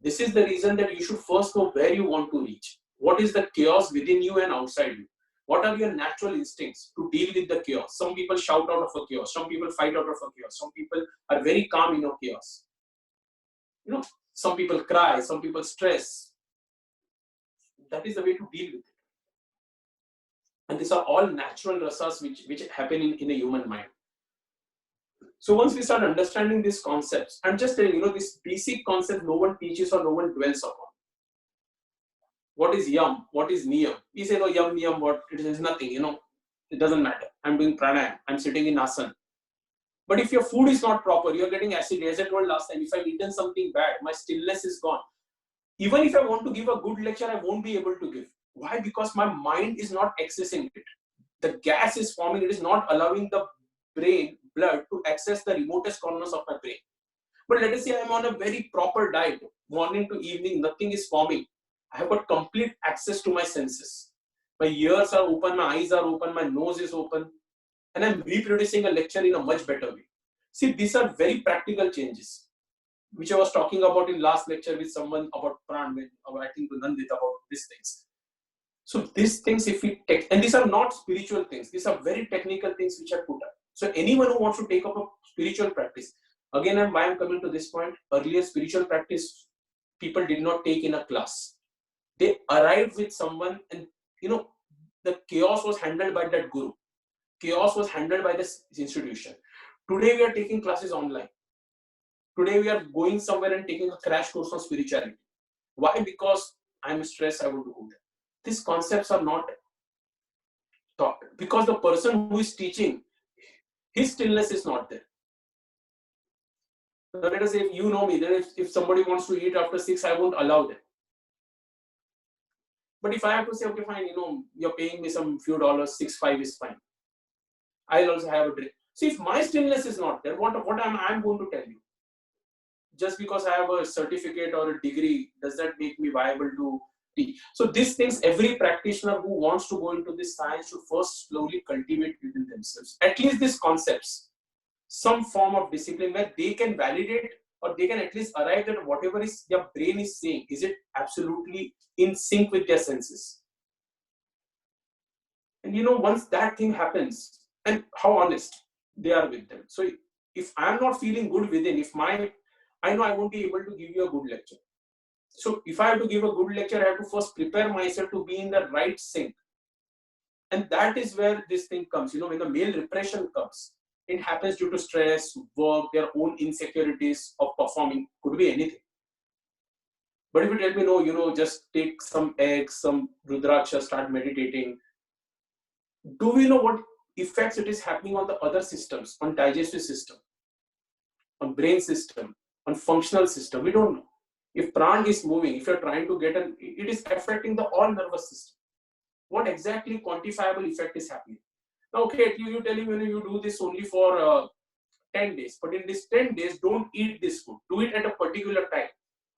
This is the reason that you should first know where you want to reach. What is the chaos within you and outside you? What are your natural instincts to deal with the chaos? Some people shout out of a chaos. Some people fight out of a chaos. Some people are very calm in a chaos. Some people cry. Some people stress. That is the way to deal with it. And these are all natural rasas which happen in a human mind. So once we start understanding these concepts, I'm just telling this basic concept no one teaches or no one dwells upon. What is yam? What is niyam? We say, no, yam, niyam, what? It is nothing, it doesn't matter. I'm doing pranayam. I'm sitting in asana. But if your food is not proper, you're getting acid. As I told last time, if I've eaten something bad, my stillness is gone. Even if I want to give a good lecture, I won't be able to give. Why? Because my mind is not accessing it. The gas is forming. It is not allowing the brain blood to access the remotest corners of my brain. But let us say I'm on a very proper diet, morning to evening, nothing is forming. I have got complete access to my senses. My ears are open, my eyes are open, my nose is open, and I'm reproducing a lecture in a much better way. See, these are very practical changes, which I was talking about in last lecture with someone about Pran, I think Nandit, about these things. So these things, if we take, and these are not spiritual things, these are very technical things which are put up. So anyone who wants to take up a spiritual practice, again, why I'm coming to this point, earlier spiritual practice, people did not take in a class. They arrived with someone and, the chaos was handled by that guru. Chaos was handled by this institution. Today we are taking classes online. Today we are going somewhere and taking a crash course on spirituality. Why? Because I'm stressed, I want to go there. These concepts are not taught because the person who is teaching, his stillness is not there. So let us say, if you know me, then if somebody wants to eat after 6, I won't allow them. But if I have to say, okay, fine, you're paying me some few dollars, 6-5 is fine. I'll also have a drink. See, if my stillness is not there, what I'm going to tell you? Just because I have a certificate or a degree, does that make me viable to teach? So these things, every practitioner who wants to go into this science should first slowly cultivate within themselves. At least these concepts, some form of discipline where they can validate or they can at least arrive at whatever is their brain is saying. Is it absolutely in sync with their senses? And once that thing happens, and how honest they are with them. So if I'm not feeling good within, I know I won't be able to give you a good lecture. So if I have to give a good lecture, I have to first prepare myself to be in the right sync. And that is where this thing comes. When the male repression comes, it happens due to stress, work, their own insecurities of performing, could be anything. But if you tell me, no, just take some eggs, some rudraksha, start meditating, do we know what effects it is happening on the other systems, on digestive system, on brain system, on functional system? We don't know. If pran is moving, if you're trying to get it is affecting the all nervous system. What exactly quantifiable effect is happening? Now, okay, you tell him, you do this only for 10 days, but in this 10 days, don't eat this food. Do it at a particular time.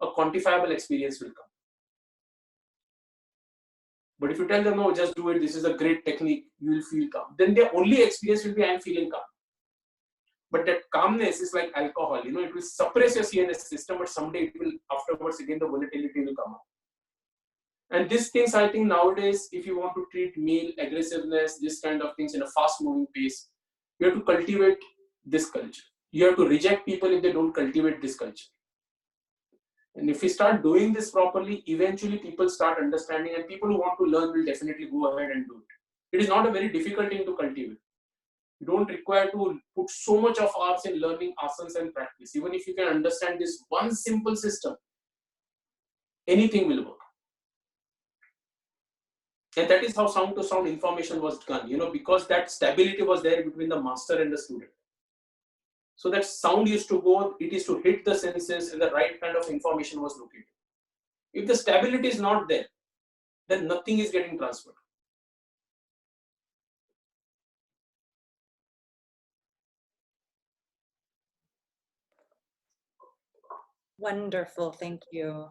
A quantifiable experience will come. But if you tell them, no, just do it, this is a great technique, you will feel calm, then their only experience will be, I'm feeling calm. But that calmness is like alcohol, it will suppress your CNS system, but someday it will, afterwards, again, the volatility will come up. And these things, I think nowadays, if you want to treat male aggressiveness, this kind of things in a fast moving pace, you have to cultivate this culture. You have to reject people if they don't cultivate this culture. And if we start doing this properly, eventually people start understanding, and people who want to learn will definitely go ahead and do it. It is not a very difficult thing to cultivate. You don't require to put so much of hours in learning asanas and practice. Even if you can understand this one simple system, anything will work. And that is how sound to sound information was done, because that stability was there between the master and the student. So that sound used to go, it is to hit the senses, and the right kind of information was located. If the stability is not there, then nothing is getting transferred. Wonderful, thank you.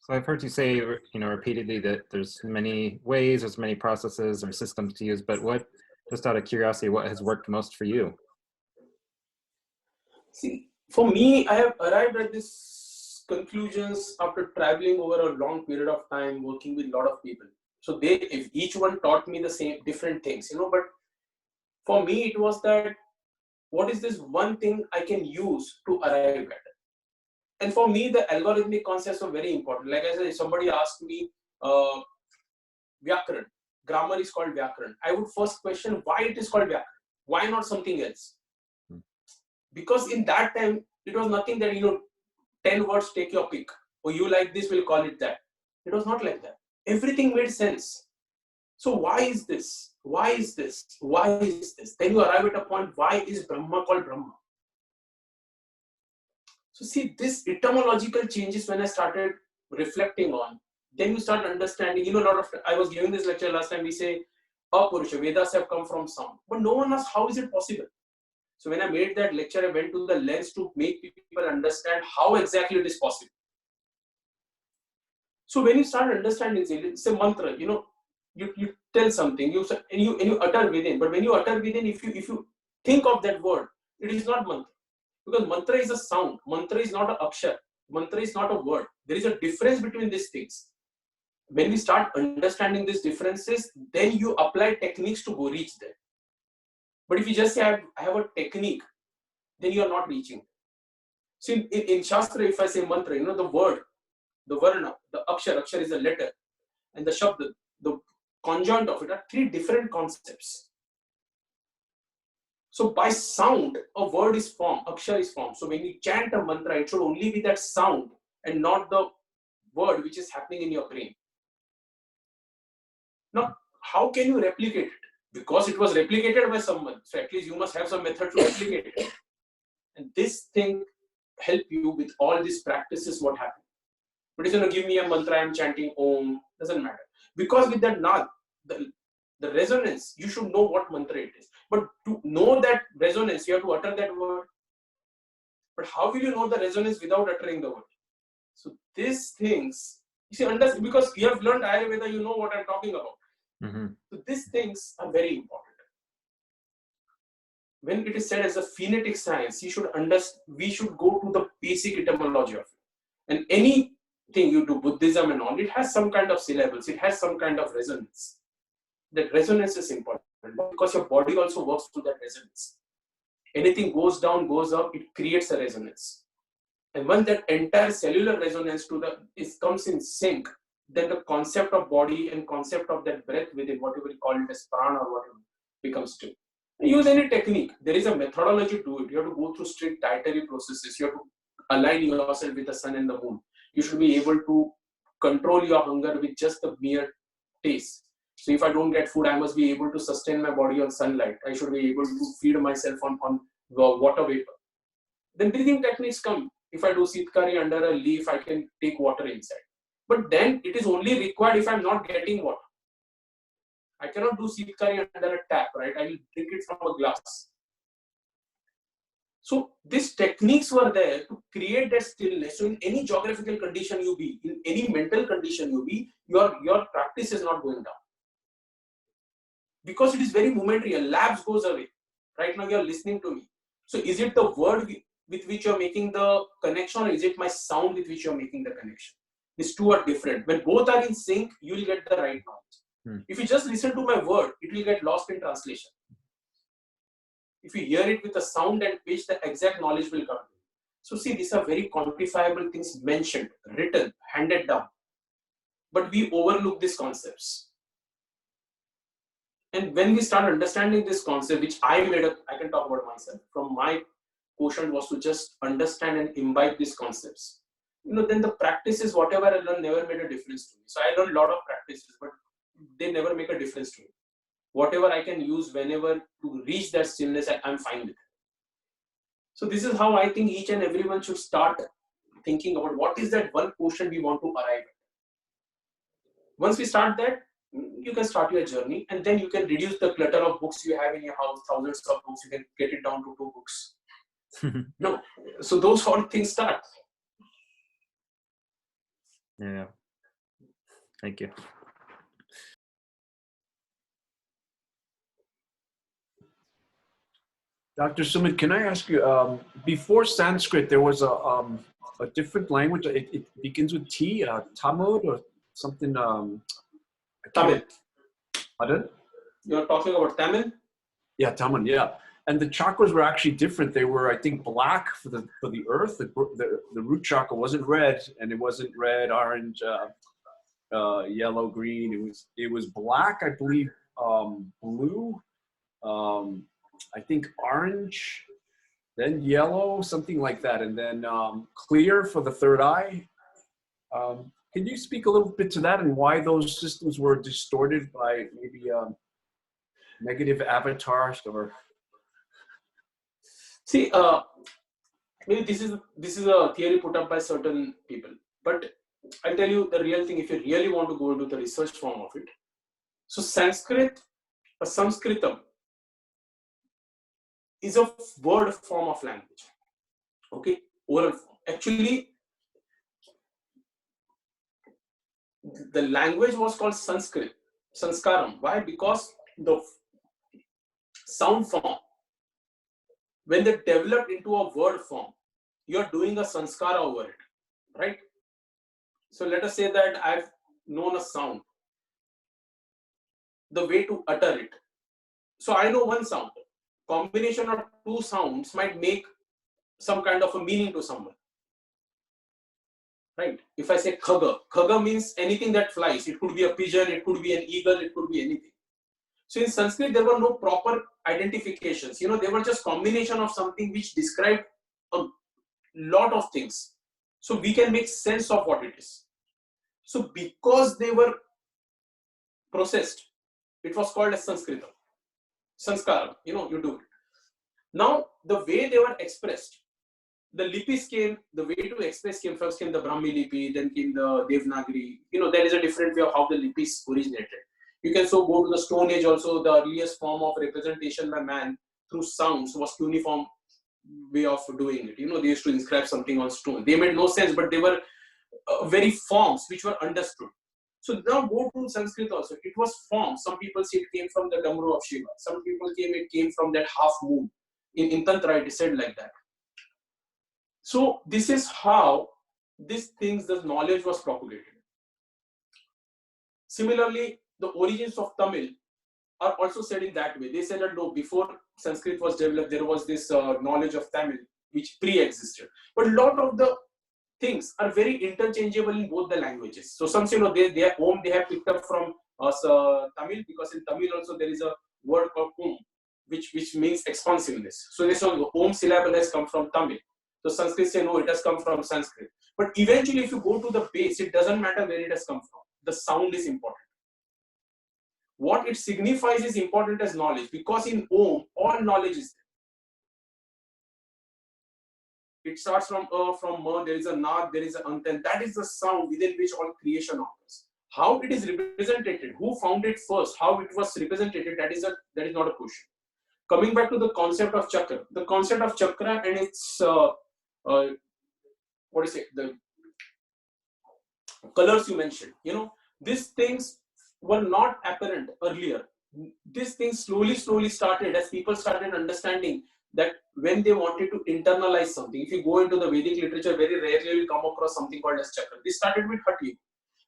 So I've heard you say, repeatedly that there's many ways, there's many processes or systems to use, but what, just out of curiosity, what has worked most for you? See, for me, I have arrived at these conclusions after traveling over a long period of time, working with a lot of people. So if each one taught me the same, different things, but for me, it was that, what is this one thing I can use to arrive at it? And for me, the algorithmic concepts are very important. Like I said, if somebody asked me, Vyakaran, grammar is called Vyakaran, I would first question why it is called Vyakaran. Why not something else? Because in that time, it was nothing that, 10 words, take your pick. Or you like this, we'll call it that. It was not like that. Everything made sense. So why is this? Why is this? Why is this? Then you arrive at a point, why is Brahma called Brahma? So see, this etymological changes when I started reflecting on, then you start understanding. A lot of, I was giving this lecture last time, we say, Apurusha, Vedas have come from sound. But no one asked, how is it possible? So when I made that lecture, I went to the lens to make people understand how exactly it is possible. So when you start understanding, it's a mantra, you tell something, and you utter within. But when you utter within, if you think of that word, it is not mantra. Because mantra is a sound. Mantra is not an akshar. Mantra is not a word. There is a difference between these things. When we start understanding these differences, then you apply techniques to go reach there. But if you just say, I have a technique, then you are not reaching. So in Shastra, if I say mantra, the word, the varna, the akshar is a letter, and the shabd, the conjoint of it are three different concepts. So by sound, a word is formed, akshar is formed. So when you chant a mantra, it should only be that sound and not the word which is happening in your brain. Now, how can you replicate it? Because it was replicated by someone. So at least you must have some method to replicate it. And this thing help you with all these practices, what happens. But it's going to give me a mantra, I'm chanting Om, doesn't matter. Because with that nad, the resonance, you should know what mantra it is. But to know that resonance, you have to utter that word. But how will you know the resonance without uttering the word? So these things, you see, because you have learned Ayurveda, you know what I'm talking about. Mm-hmm. So these things are very important. When it is said as a phonetic science, we should go to the basic etymology of it. And anything you do, Buddhism and all, it has some kind of syllables, it has some kind of resonance. That resonance is important because your body also works through that resonance. Anything goes down, goes up, it creates a resonance. And when that entire cellular resonance comes in sync, then the concept of body and concept of that breath within, whatever you call it as prana or whatever, becomes true. Use any technique. There is a methodology to it. You have to go through strict dietary processes. You have to align yourself with the sun and the moon. You should be able to control your hunger with just the mere taste. So if I don't get food, I must be able to sustain my body on sunlight. I should be able to feed myself on water vapor. Then breathing techniques come. If I do sitkari under a leaf, I can take water inside. But then it is only required if I'm not getting water. I cannot do sitkari under a tap, right? I will drink it from a glass. So these techniques were there to create that stillness. So in any geographical condition you be, in any mental condition you be, your practice is not going down. Because it is very momentary, a lapse goes away. Right now you are listening to me. So is it the word with which you are making the connection, or is it my sound with which you are making the connection? These two are different. When both are in sync, you will get the right knowledge. If you just listen to my word, it will get lost in translation. If you hear it with the sound and pitch, the exact knowledge will come. So see, these are very quantifiable things mentioned, written, handed down. But we overlook these concepts. And when we start understanding this concept, which I can talk about myself, from my quotient was to just understand and imbibe these concepts. Then the practices, whatever I learned, never made a difference to me. So I learned a lot of practices, but they never make a difference to me. Whatever I can use whenever to reach that stillness, I'm fine with it. So this is how I think each and everyone should start thinking about what is that one quotient we want to arrive at. Once we start that, you can start your journey, and then you can reduce the clutter of books you have in your house, thousands of books, you can get it down to 2 books. No, so those all things start. Yeah. Thank you. Dr. Sumit, can I ask you, before Sanskrit, there was a different language. It begins with T, Tamil or something. Tamil. Pardon? You're talking about Tamil? Yeah, Tamil, yeah. And the chakras were actually different. They were, I think, black for the earth. The root chakra wasn't red, and it wasn't red, orange, yellow, green. It was black, I believe, blue, I think orange, then yellow, something like that, and then clear for the third eye. Can you speak a little bit to that and why those systems were distorted by maybe negative avatars or? See, maybe this is a theory put up by certain people, but I'll tell you the real thing if you really want to go into the research form of it. So Sanskritam is a word form of language. Okay, oral form. Actually, the language was called Sanskrit, Sanskaram. Why? Because the sound form, when they developed into a word form, you're doing a sanskara over it, right? So let us say that I've known a sound, the way to utter it. So I know one sound. Combination of two sounds might make some kind of a meaning to someone, right? If I say khaga means anything that flies. It could be a pigeon, it could be an eagle, it could be anything. So in Sanskrit, there were no proper identifications. They were just combination of something which described a lot of things. So we can make sense of what it is. So because they were processed, it was called as Sanskritam. Sanskaram, you do it. Now, the way they were expressed, the lipis came, the way to express came, first came the Brahmi lipi, then came the Devanagari. There is a different way of how the lipis originated. You can so go to the Stone Age also, the earliest form of representation by man through sounds was cuneiform way of doing it. They used to inscribe something on stone. They made no sense, but they were very forms which were understood. So now go to Sanskrit also. It was forms. Some people say it came from the Damru of Shiva. Some people it came from that half moon. In Tantra, it is said like that. So this is how these things, the knowledge was propagated. Similarly, the origins of Tamil are also said in that way. They said that no, before Sanskrit was developed, there was this knowledge of Tamil which pre-existed. But a lot of the things are very interchangeable in both the languages. So some say they have picked up from Tamil, because in Tamil also there is a word called which means expansiveness. So they say the Om syllable has come from Tamil. So Sanskrit say no, it has come from Sanskrit. But eventually, if you go to the base, it doesn't matter where it has come from. The sound is important. What it signifies is important as knowledge, because in Om, all knowledge is there. It starts from Ma, there is a Nad, there is an Ant, and that is the sound within which all creation occurs. How it is represented, who found it first, how it was represented, that is not a question. Coming back to the concept of chakra, and its the colors you mentioned, these things were not apparent earlier. These things slowly started as people started understanding that when they wanted to internalize something. If you go into the Vedic literature, very rarely you will come across something called as chakra. This started with Hati.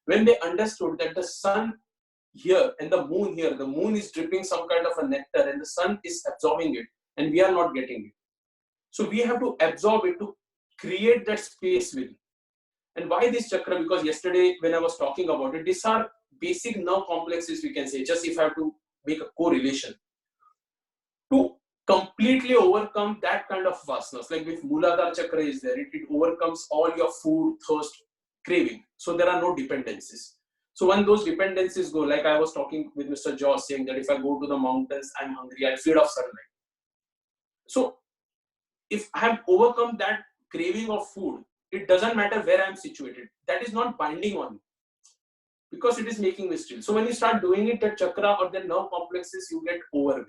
When they understood that the sun here and the moon is dripping some kind of a nectar and the sun is absorbing it and we are not getting it. So we have to absorb it to create that space within. And why this chakra? Because yesterday when I was talking about it, these are basic nerve complexes, we can say, just if I have to make a correlation. To completely overcome that kind of vasanas, like with Muladhara chakra is there, it overcomes all your food, thirst, craving. So there are no dependencies. So when those dependencies go, like I was talking with Mr. Joss saying that if I go to the mountains, I'm hungry, I'll feed off sunlight. So if I have overcome that craving of food, it doesn't matter where I'm situated. That is not binding on me, because it is making me still. So when you start doing it, that chakra or the nerve complexes, you get overwhelmed.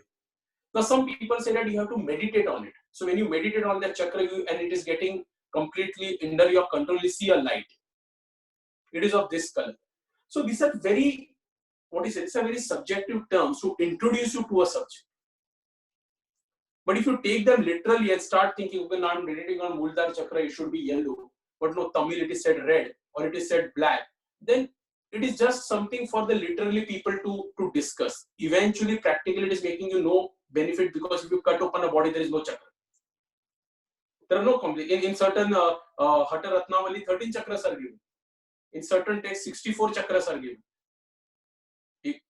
Now some people say that you have to meditate on it. So when you meditate on that chakra and it is getting completely under your control, you see a light. It is of this color. So these are very, it's a very subjective terms to introduce you to a subject. But if you take them literally and start thinking, okay, now I'm meditating on Muladhara chakra, it should be yellow. But no, Tamil, it is said red or it is said black. Then it is just something for the literally people to discuss. Eventually, practically, it is making you no benefit, because if you cut open a body, there is no chakra. There are no complications. In certain Hatha Ratnavali, 13 chakras are given. In certain texts, 64 chakras are given.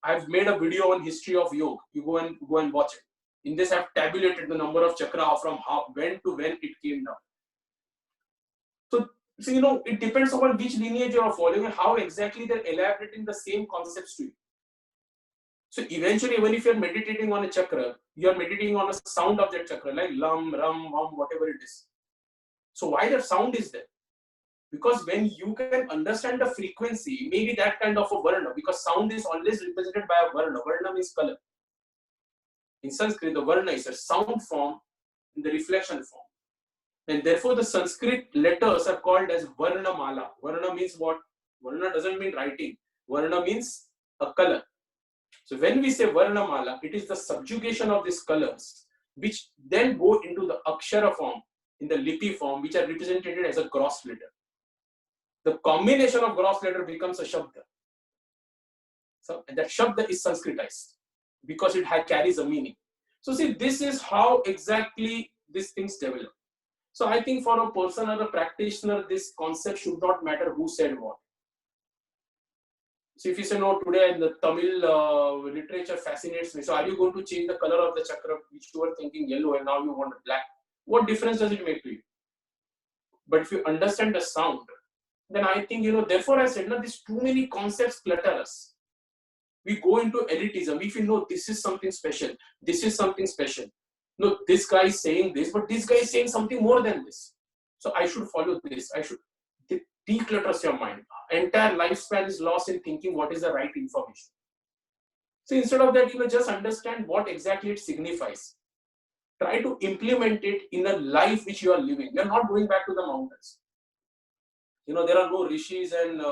I've made a video on history of yoga. You go and watch it. In this, I've tabulated the number of chakra from when to when it came down. So it depends upon which lineage you are following and how exactly they're elaborating the same concepts to you. So eventually, even if you're meditating on a chakra, you're meditating on a sound of that chakra, like lam, ram, vam, whatever it is. So why that sound is there? Because when you can understand the frequency, maybe that kind of a varna, because sound is always represented by a varna. Varna means color. In Sanskrit, the varna is a sound form in the reflection form. And therefore, the Sanskrit letters are called as varna mala. Varna means what? Varna doesn't mean writing. Varna means a color. So when we say varna mala, it is the subjugation of these colors, which then go into the akshara form, in the lipi form, which are represented as a gross letter. The combination of gross letter becomes a shabda. So that shabda is Sanskritized because it carries a meaning. So see, this is how exactly these things develop. So I think for a person or a practitioner, this concept should not matter who said what. So if you say, no, today the Tamil literature fascinates me. So are you going to change the color of the chakra, which you were thinking yellow and now you want black? What difference does it make to you? But if you understand the sound, then I think, therefore I said, no, these too many concepts clutter us. We go into elitism. If you know this is something special, this is something special. No, this guy is saying this, but this guy is saying something more than this. So I should follow this. I should declutter your mind. Entire lifespan is lost in thinking what is the right information. So instead of that, just understand what exactly it signifies. Try to implement it in a life which you are living. You are not going back to the mountains. There are no rishis and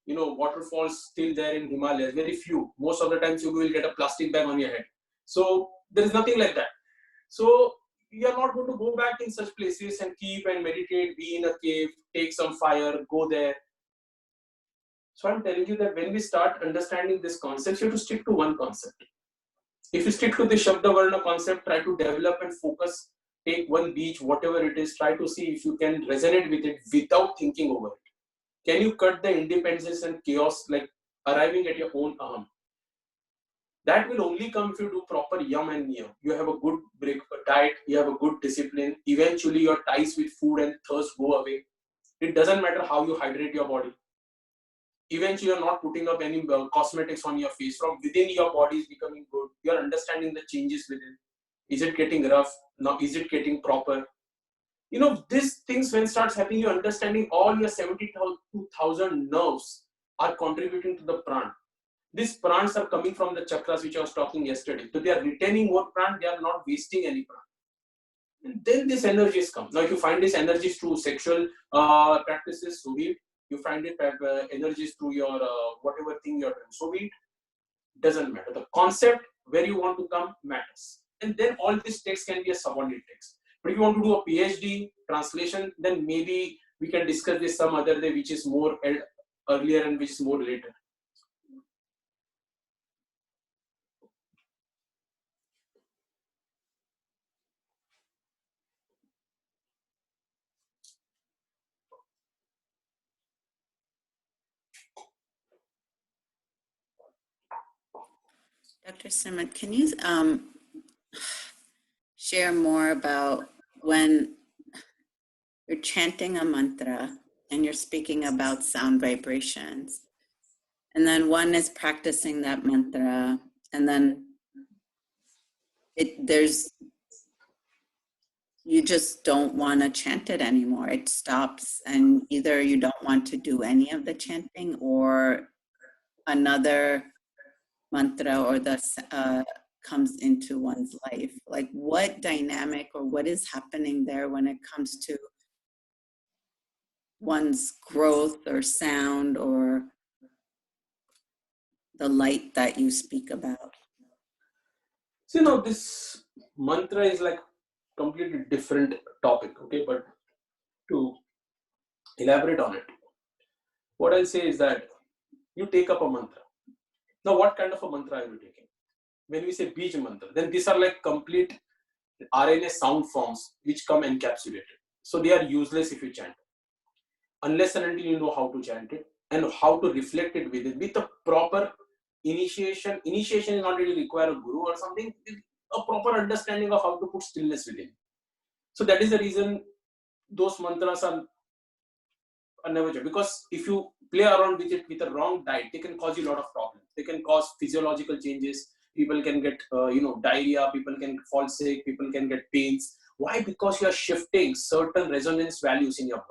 waterfalls still there in Himalayas. Very few. Most of the times you will get a plastic bag on your head. So there is nothing like that. So you are not going to go back in such places and keep and meditate, be in a cave, take some fire, go there. So I'm telling you that when we start understanding this concept, you have to stick to one concept. If you stick to the Shabda Varna concept, try to develop and focus, take one beach, whatever it is, try to see if you can resonate with it without thinking over it. Can you cut the independence and chaos, like arriving at your own aham? That will only come if you do proper yam and niyam. You have a good diet, you have a good discipline. Eventually your ties with food and thirst go away. It doesn't matter how you hydrate your body. Eventually you're not putting up any cosmetics on your face. From within, your body is becoming good. You're understanding the changes within. Is it getting rough? Now, is it getting proper? These things when starts happening, you're understanding all your 72,000 nerves are contributing to the prana. These prans are coming from the chakras which I was talking yesterday. So they are retaining more prana, they are not wasting any prana. And then these energies come. Now if you find these energies through sexual practices, so be it. You find it energies through your whatever thing you're doing, so be it. Doesn't matter. The concept where you want to come matters. And then all this text can be a subordinate text. But if you want to do a PhD translation, then maybe we can discuss this some other day, which is more earlier and which is more later. Dr. Sumit, can you share more about when you're chanting a mantra and you're speaking about sound vibrations, and then one is practicing that mantra, and then you just don't want to chant it anymore. It stops, and either you don't want to do any of the chanting, or another mantra or the comes into one's life. Like, what dynamic or what is happening there when it comes to one's growth or sound or the light that you speak about? So this mantra is like completely different topic, okay? But to elaborate on it, what I'll say is that you take up a mantra. Now, what kind of a mantra are you taking? When we say Bij mantra, then these are like complete RNA sound forms which come encapsulated. So they are useless if you chant, unless and until you know how to chant it and how to reflect it with it with a proper initiation. Initiation is not really require a guru or something. A proper understanding of how to put stillness within. So that is the reason those mantras are never job, because if you play around with it with a wrong diet, they can cause you a lot of problems. They can cause physiological changes. People can get diarrhea, people can fall sick, people can get pains. Why? Because you are shifting certain resonance values in your body.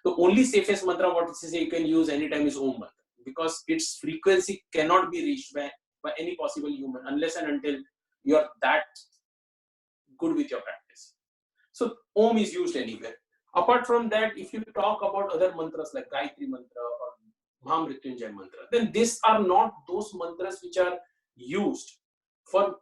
The only safest mantra what you can use anytime is Om mantra, because its frequency cannot be reached by any possible human unless and until you are that good with your practice. So Om is used anywhere. Apart from that, if you talk about other mantras like Gayatri mantra or Mahamrityunjay mantra, then these are not those mantras which are used for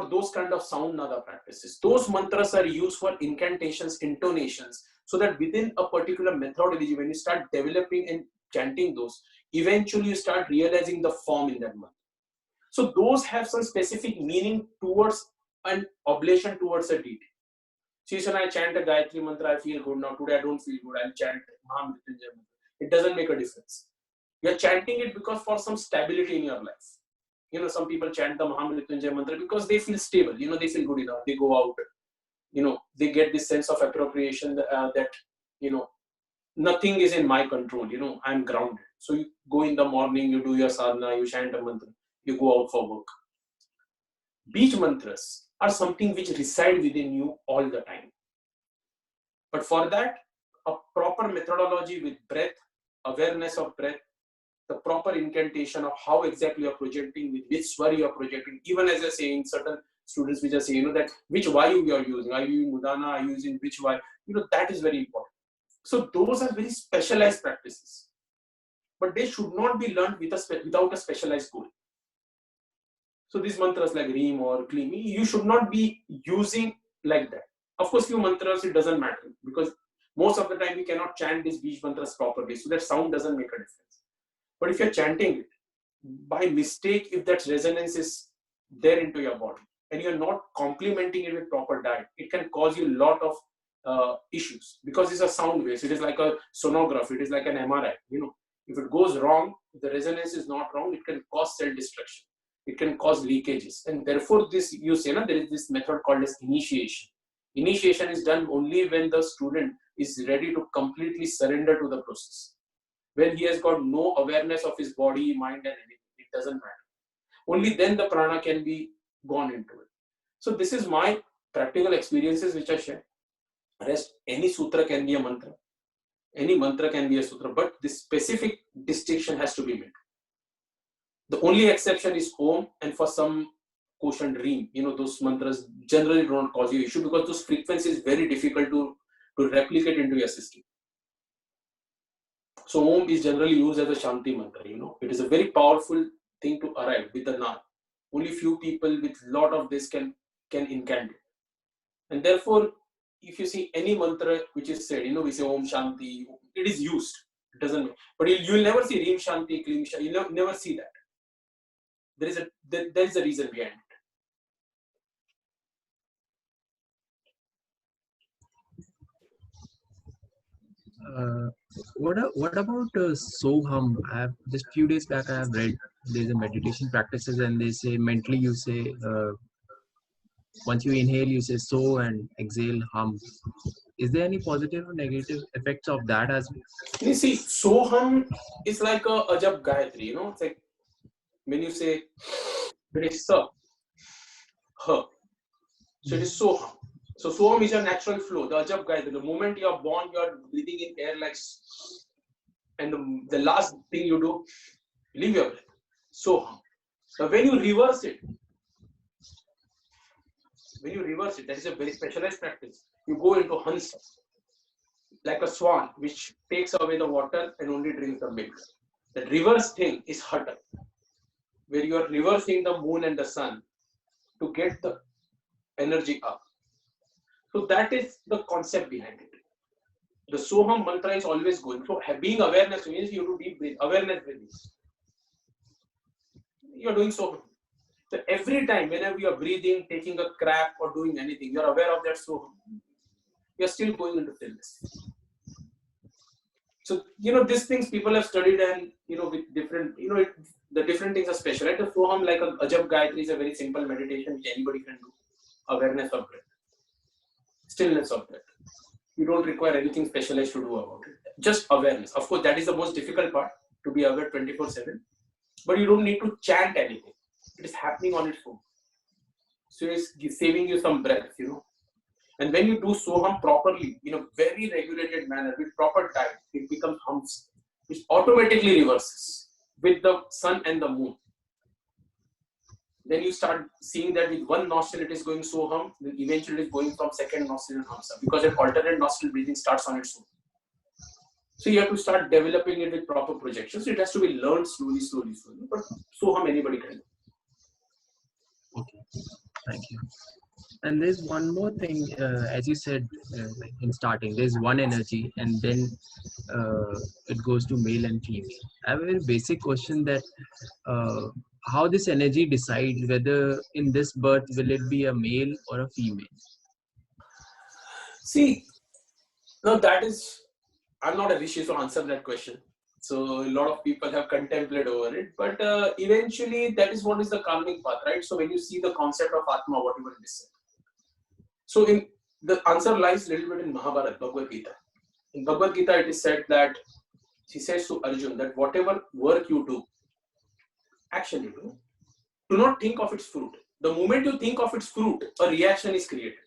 those kind of sound nada practices. Those mantras are used for incantations, intonations, so that within a particular methodology, when you start developing and chanting those, eventually you start realizing the form in that mantra. So those have some specific meaning towards an oblation towards a deity. See, when I chant a Gayatri mantra, I feel good. Now today I don't feel good. I'll chant Mahamrityunjay mantra. It doesn't make a difference. You're chanting it because for some stability in your life. Some people chant the Mahamrityunjay mantra because they feel stable. They feel good enough. They go out. They get this sense of appropriation that nothing is in my control. I'm grounded. So you go in the morning, you do your sadhana, you chant a mantra, you go out for work. Beach mantras are something which reside within you all the time. But for that, a proper methodology with breath, awareness of breath, the proper incantation of how exactly you're projecting, with which swar you're projecting, even as you're saying, certain students which are saying, that which vayu you are using, are you using udana, are you using which vayu, that is very important. So those are very specialized practices, but they should not be learned without a specialized goal. So these mantras like Reem or Kleem, you should not be using like that. Of course, few mantras, it doesn't matter, because most of the time we cannot chant these beach mantras properly, so that sound doesn't make a difference. But if you're chanting it, by mistake, if that resonance is there into your body, and you're not complementing it with proper diet, it can cause you a lot of issues, because it's a sound waves. It is like a sonograph, it is like an MRI. If it goes wrong, if the resonance is not wrong, it can cause cell destruction. It can cause leakages, and therefore there is this method called as initiation. Initiation is done only when the student is ready to completely surrender to the process. When he has got no awareness of his body, mind, and anything, it doesn't matter. Only then the prana can be gone into it. So this is my practical experiences which I share. Rest, any sutra can be a mantra, any mantra can be a sutra, but this specific distinction has to be made. The only exception is Om, and for some quotient Reem. Those mantras generally don't cause you issue, because those frequencies is very difficult to replicate into your system. So Om is generally used as a Shanti mantra. It is a very powerful thing to arrive with the Nam. Only few people with lot of this can incant it. And therefore, if you see any mantra which is said, we say Om Shanti, it is used. It doesn't, but you'll never see Reem Shanti, Kleem Shanti. You'll never see that. There is a reason behind it. What about Soham? I have just few days back I have read there's a meditation practices, and they say mentally you say once you inhale you say so, and exhale hum. Is there any positive or negative effects of that as well? You see, Soham is like a Ajab Gayatri. It's like when you say it is Sa, Ha. So it is Soham. So Soham is your natural flow, the Ajab Gayatri. The moment you are born, you are breathing in air like, and the last thing you do, leave your breath. Soham. Now when you reverse it, that is a very specialized practice. You go into Hansa, like a swan, which takes away the water and only drinks the milk. The reverse thing is Hata, where you are reversing the moon and the sun to get the energy up. So that is the concept behind it. The Soham mantra is always going. So being awareness means you have to deep breathe, awareness breathing. You are doing Soham. So every time, whenever you are breathing, taking a crap or doing anything, you are aware of that Soham. You are still going into stillness. So, these things people have studied, and, with different, the different things are special. Right? The Soham, like a Ajab Gayatri, is a very simple meditation which anybody can do. Awareness of breath. Stillness of breath. You don't require anything specialized to do about it. Just awareness. Of course, that is the most difficult part, to be aware 24/7. But you don't need to chant anything. It is happening on its own. So it's saving you some breath, And when you do Soham properly, in a very regulated manner, with proper diet, it becomes hums, which automatically reverses with the sun and the moon. Then you start seeing that with one nostril it is going Soham, then eventually it is going from second nostril and Hamsa, because an alternate nostril breathing starts on its own. So you have to start developing it with proper projections. It has to be learned slowly, but Soham anybody can do. Okay, thank you. And there's one more thing, as you said like in starting, there's one energy and then it goes to male and female. I have a very basic question that how this energy decides whether in this birth will it be a male or a female? See, now that is, I'm not a rishi to answer that question. So a lot of people have contemplated over it, but eventually that is what is the karmic path, right? So when you see the concept of Atma, whatever it is said. So in the answer lies a little bit in Mahabharata, Bhagavad Gita. In Bhagavad Gita, it is said that, she says to Arjun that whatever work you do, action you do not think of its fruit. The moment you think of its fruit, a reaction is created.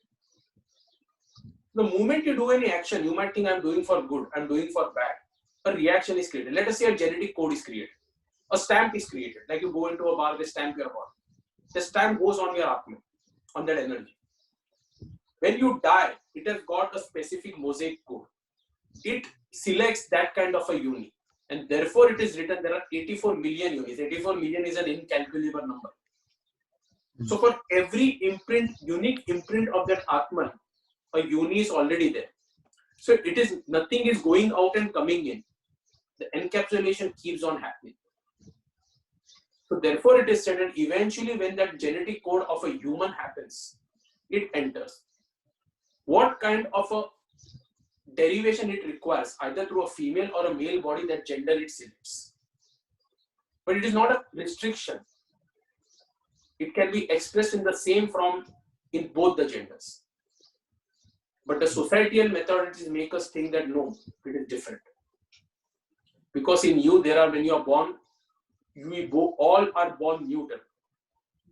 The moment you do any action, you might think I'm doing for good, I'm doing for bad. A reaction is created. Let us say a genetic code is created. A stamp is created. Like you go into a bar, they stamp your body. The stamp goes on your Atma, on that energy. When you die, it has got a specific mosaic code. It selects that kind of a uni. And therefore it is written there are 84 million unis. 84 million is an incalculable number. So for every imprint, unique imprint of that Atman, a uni is already there. So it is, nothing is going out and coming in. The encapsulation keeps on happening. So therefore it is said that eventually when that genetic code of a human happens, it enters. What kind of a derivation it requires, either through a female or a male body, that gender it selects. But it is not a restriction. It can be expressed in the same form in both the genders. But the societal methodologies make us think that no, it is different. Because in you, there are, when you are born, all are born neutral.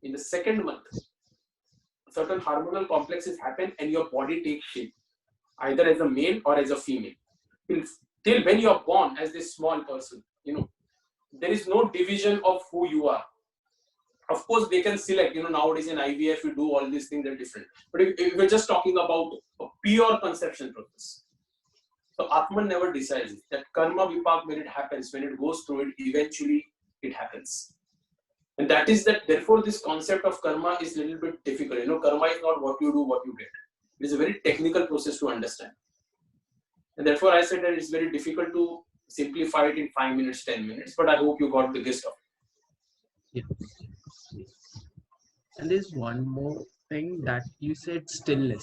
In the second month, certain hormonal complexes happen and your body takes shape, either as a male or as a female. Till when you are born as this small person, there is no division of who you are. Of course, they can select, nowadays in IVF, you do all these things, they're different. But if we're just talking about a pure conception process, so Atman never decides it. That karma vipak, when it happens, when it goes through it, eventually it happens. And that is that, therefore, this concept of karma is a little bit difficult. Karma is not what you do, what you get. It is a very technical process to understand. And therefore, I said that it's very difficult to simplify it in 5 minutes, 10 minutes, but I hope you got the gist of it. Yeah. And there's one more thing that you said, stillness.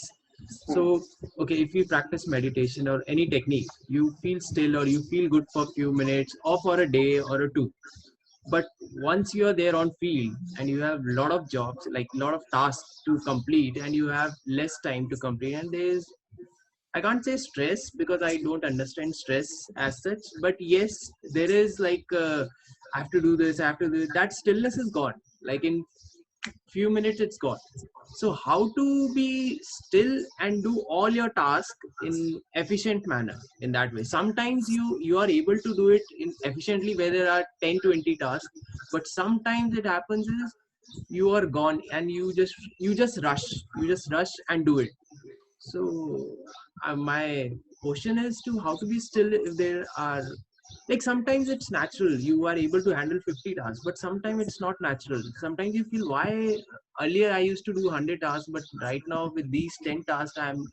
So, okay, if you practice meditation or any technique, you feel still or you feel good for a few minutes or for a day or a two. But once you are there on field and you have a lot of jobs, like a lot of tasks to complete, and you have less time to complete, and there's, I can't say stress because I don't understand stress as such, but yes, there is like, I have to do this, I have to do this. That stillness is gone. Like in few minutes, it's gone. So how to be still and do all your tasks in efficient manner in that way? Sometimes you are able to do it in efficiently where there are 10-20 tasks, but sometimes it happens is you are gone and you just rush and do it. So my question is to how to be still if there are, like, sometimes it's natural, you are able to handle 50 tasks, but sometimes it's not natural. Sometimes you feel, why earlier I used to do 100 tasks, but right now with these 10 tasks I'm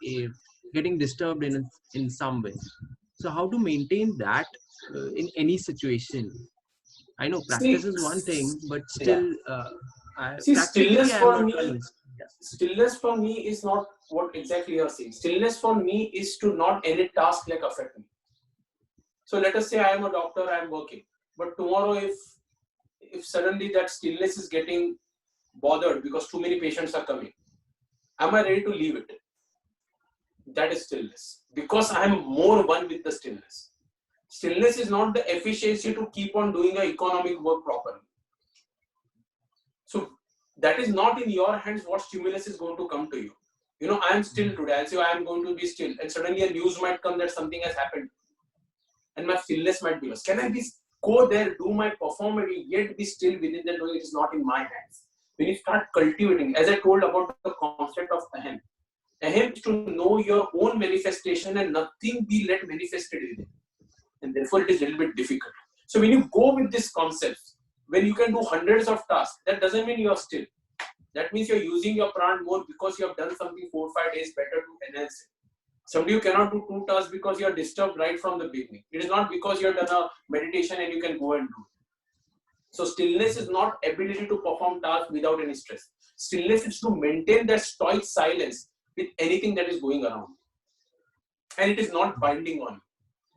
getting disturbed in some way. So how to maintain that in any situation? I know practice is one thing, but still stillness I am for not me, convinced. stillness for me is not what exactly you are saying. Stillness for me is to not any task like affect me. So let us say I am a doctor, I am working, but tomorrow if suddenly that stillness is getting bothered because too many patients are coming, am I ready to leave it? That is stillness, because I am more one with the stillness. Stillness is not the efficiency to keep on doing the economic work properly. So that is not in your hands what stimulus is going to come to you. I am still today. I'll say I am going to be still, and suddenly a news might come that something has happened, and my stillness might be lost. Can I go there, do my performance, yet be still within that knowing it is not in my hands? When you start cultivating, as I told about the concept of ahem is to know your own manifestation and nothing be let manifested within, and therefore it is a little bit difficult. So when you go with this concept, when you can do hundreds of tasks, that doesn't mean you are still. That means you're using your prana more because you have done something 4 or 5 days better to enhance it. Somebody who cannot do 2 tasks because you are disturbed right from the beginning. It is not because you have done a meditation and you can go and do it. So stillness is not ability to perform tasks without any stress. Stillness is to maintain that stoic silence with anything that is going around. And it is not binding on you.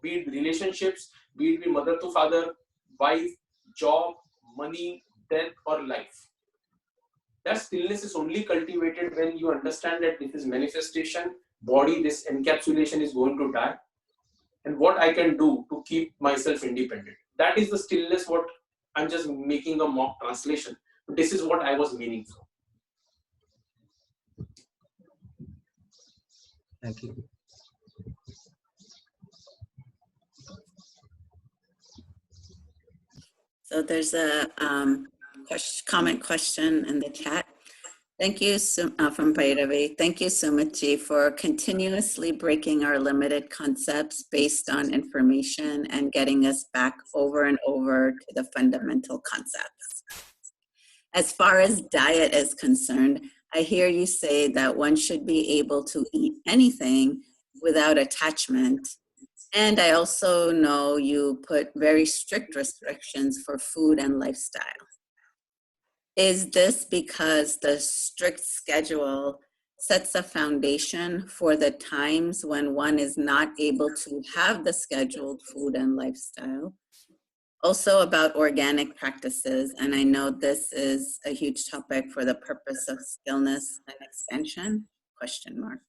Be it relationships, be it with mother to father, wife, job, money, death or life. That stillness is only cultivated when you understand that this is manifestation, body, this encapsulation is going to die, and what I can do to keep myself independent. That is the stillness. What I'm just making a mock translation. This is what I was meaning for. Thank you. So there's a comment question in the chat. Thank you from Bhairavi. Thank you, Sumit, for continuously breaking our limited concepts based on information and getting us back over and over to the fundamental concepts. As far as diet is concerned, I hear you say that one should be able to eat anything without attachment. And I also know you put very strict restrictions for food and lifestyle. Is this because the strict schedule sets a foundation for the times when one is not able to have the scheduled food and lifestyle? Also about organic practices, and I know this is a huge topic for the purpose of stillness and expansion, question mark.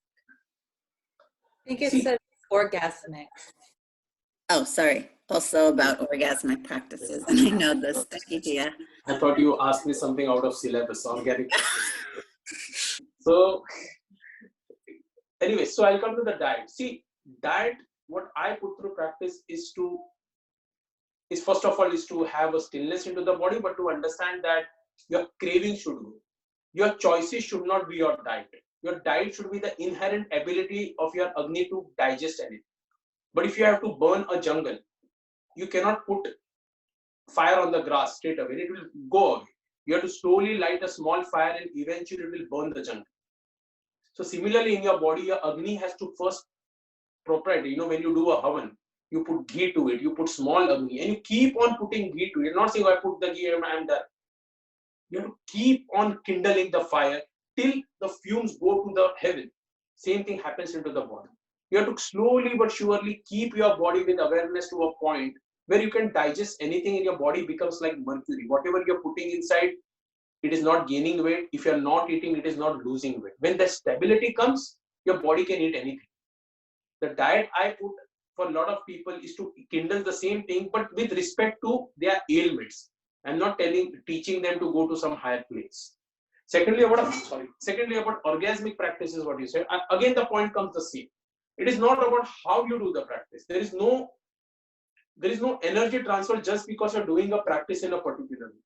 I think it says orgasmic. Oh, sorry. Also about orgasmic practices, and I know this. Thank you, Gia. I thought you asked me something out of syllabus, organic practice. So, anyway, so I'll come to the diet. See, diet, what I put through practice is first of all is to have a stillness into the body, but to understand that your craving should go. Your choices should not be your diet. Your diet should be the inherent ability of your Agni to digest anything. But if you have to burn a jungle, you cannot put fire on the grass straight away. It will go away. You have to slowly light a small fire and eventually it will burn the jungle. So similarly in your body, your Agni has to first propriety. When you do a havan, you put ghee to it, you put small Agni and you keep on putting ghee to it. You're not saying I put the ghee and I'm done. You have to keep on kindling the fire till the fumes go to the heaven. Same thing happens into the body. You have to slowly but surely keep your body with awareness to a point where you can digest anything in your body becomes like mercury. Whatever you're putting inside, it is not gaining weight. If you're not eating, it is not losing weight. When the stability comes, your body can eat anything. The diet I put for a lot of people is to kindle the same thing, but with respect to their ailments. I'm not teaching them to go to some higher place. Secondly, about orgasmic practices, what you said. Again, the point comes the same. It is not about how you do the practice. There is no energy transfer just because you're doing a practice in a particular way.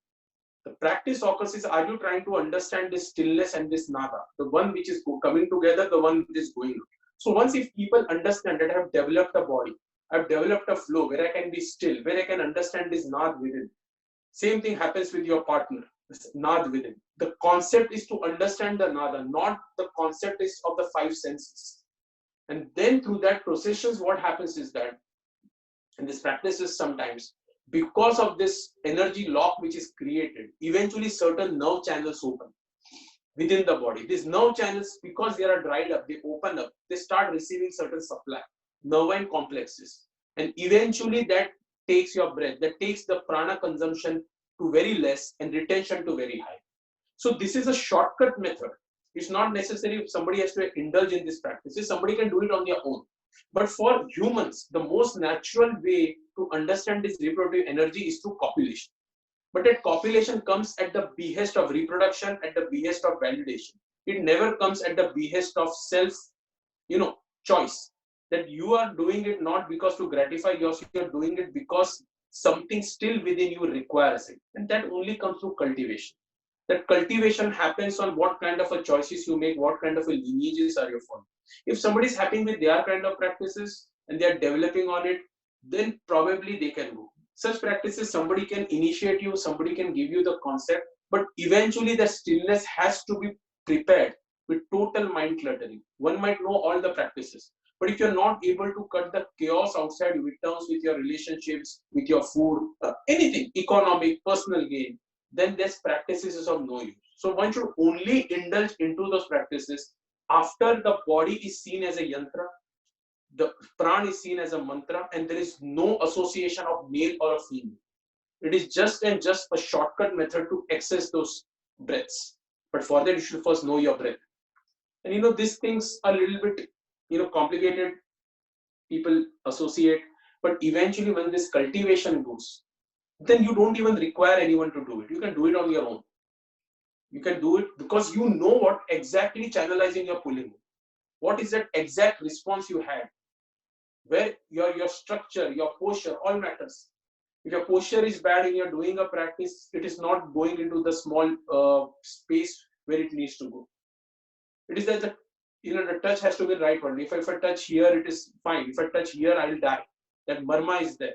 The practice occurs is, are you trying to understand this stillness and this nada, the one which is coming together, the one which is going on. So once if people understand that I have developed a body, I've developed a flow where I can be still, where I can understand this nad within. Same thing happens with your partner, this nad within. The concept is to understand the nada, not the concept is of the 5 senses. And then through that processions, what happens is that, and this practices sometimes, because of this energy lock which is created, eventually certain nerve channels open within the body. These nerve channels, because they are dried up, they open up, they start receiving certain supply, nervine complexes. And eventually that takes your breath, that takes the prana consumption to very less and retention to very high. So this is a shortcut method. It's not necessary if somebody has to indulge in this practice. Somebody can do it on their own. But for humans, the most natural way to understand this reproductive energy is through copulation. But that copulation comes at the behest of reproduction, at the behest of validation. It never comes at the behest of self, choice. That you are doing it not because to gratify yourself, you're doing it because something still within you requires it. And that only comes through cultivation. That cultivation happens on what kind of a choices you make, what kind of a lineages are you following. If somebody is happy with their kind of practices and they are developing on it, then probably they can go. Such practices, somebody can initiate you, somebody can give you the concept, but eventually the stillness has to be prepared with total mind cluttering. One might know all the practices, but if you're not able to cut the chaos outside with terms with your relationships, with your food, anything, economic, personal gain, then this practices is of no use. So one should only indulge into those practices after the body is seen as a yantra, the pran is seen as a mantra, and there is no association of male or a female. It is just a shortcut method to access those breaths. But for that, you should first know your breath. And these things are a little bit, complicated. People associate, but eventually when this cultivation goes, then you don't even require anyone to do it. You can do it on your own. You can do it because you know what exactly channelizing you're pulling. What is that exact response you had? Where your structure, your posture, all matters. If your posture is bad and you're doing a practice, it is not going into the small space where it needs to go. It is that the touch has to be right one. If I touch here, it is fine. If I touch here, I'll die. That marma is there.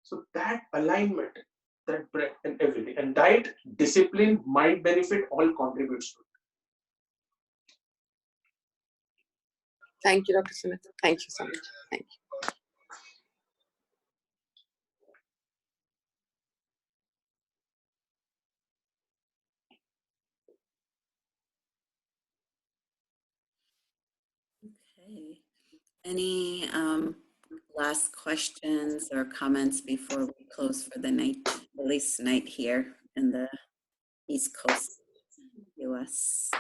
So that alignment, that breath and everything, and diet, discipline, mind benefit, all contributes to it. Thank you, Dr. Sumit. Thank you so much. Thank you. Okay. Any last questions or comments before we close for the night, at least night here in the East Coast, US?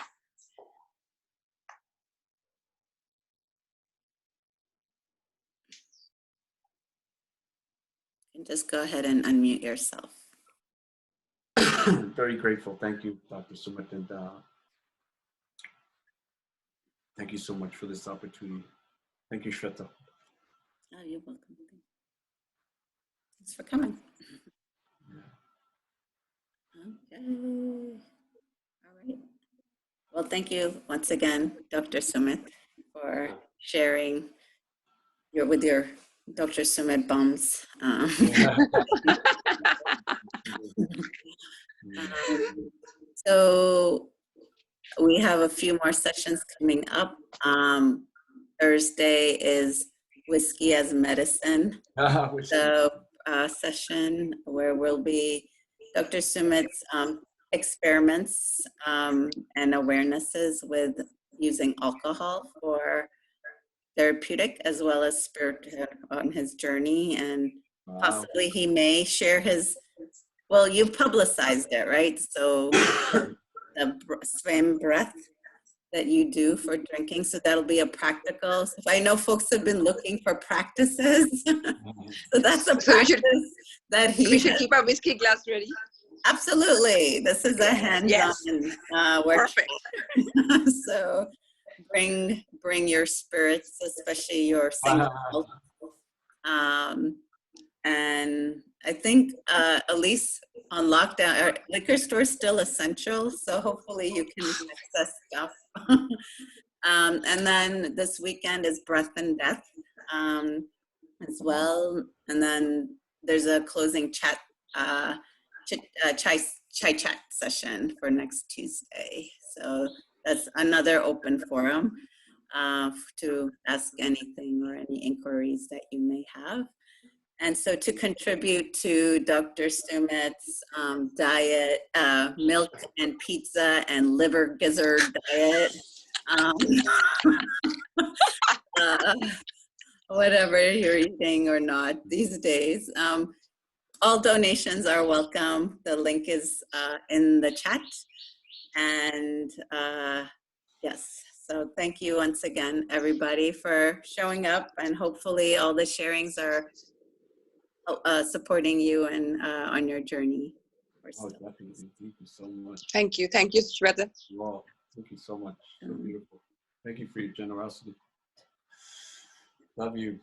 And just go ahead and unmute yourself. Very grateful. Thank you, Dr. Sumit, and thank you so much for this opportunity. Thank you, Shweta. Oh, you're welcome. Thanks for coming. Okay. All right. Well, thank you once again, Dr. Sumit, for sharing with your Dr. Sumit bums. So we have a few more sessions coming up. Thursday is Whiskey as Medicine. So session where will be Dr. Sumit's experiments and awarenesses with using alcohol for therapeutic as well as spiritual on his journey, and possibly he may share his, well, you publicized it, right? So the same breath that you do for drinking, so that'll be a practical. So I know folks have been looking for practices, so that's a practice that he. We should keep our whiskey glass ready. Absolutely, this is a hands-on workshop. Perfect. So bring your spirits, especially your single. And I think at least on lockdown, our liquor store is still essential, so hopefully you can access stuff. And then this weekend is Breath and Death as well. And then there's a closing chat, chai chat session for next Tuesday. So that's another open forum to ask anything or any inquiries that you may have. And so to contribute to Dr. Sumit's diet, milk and pizza and liver gizzard diet, whatever you're eating or not these days, all donations are welcome. The link is in the chat. And yes, so thank you once again, everybody, for showing up, and hopefully all the sharings are supporting you and on your journey. Oh, definitely. Thank you so much. Thank you, Shweta. Wow. Thank you so much. So beautiful. Thank you for your generosity. Love you.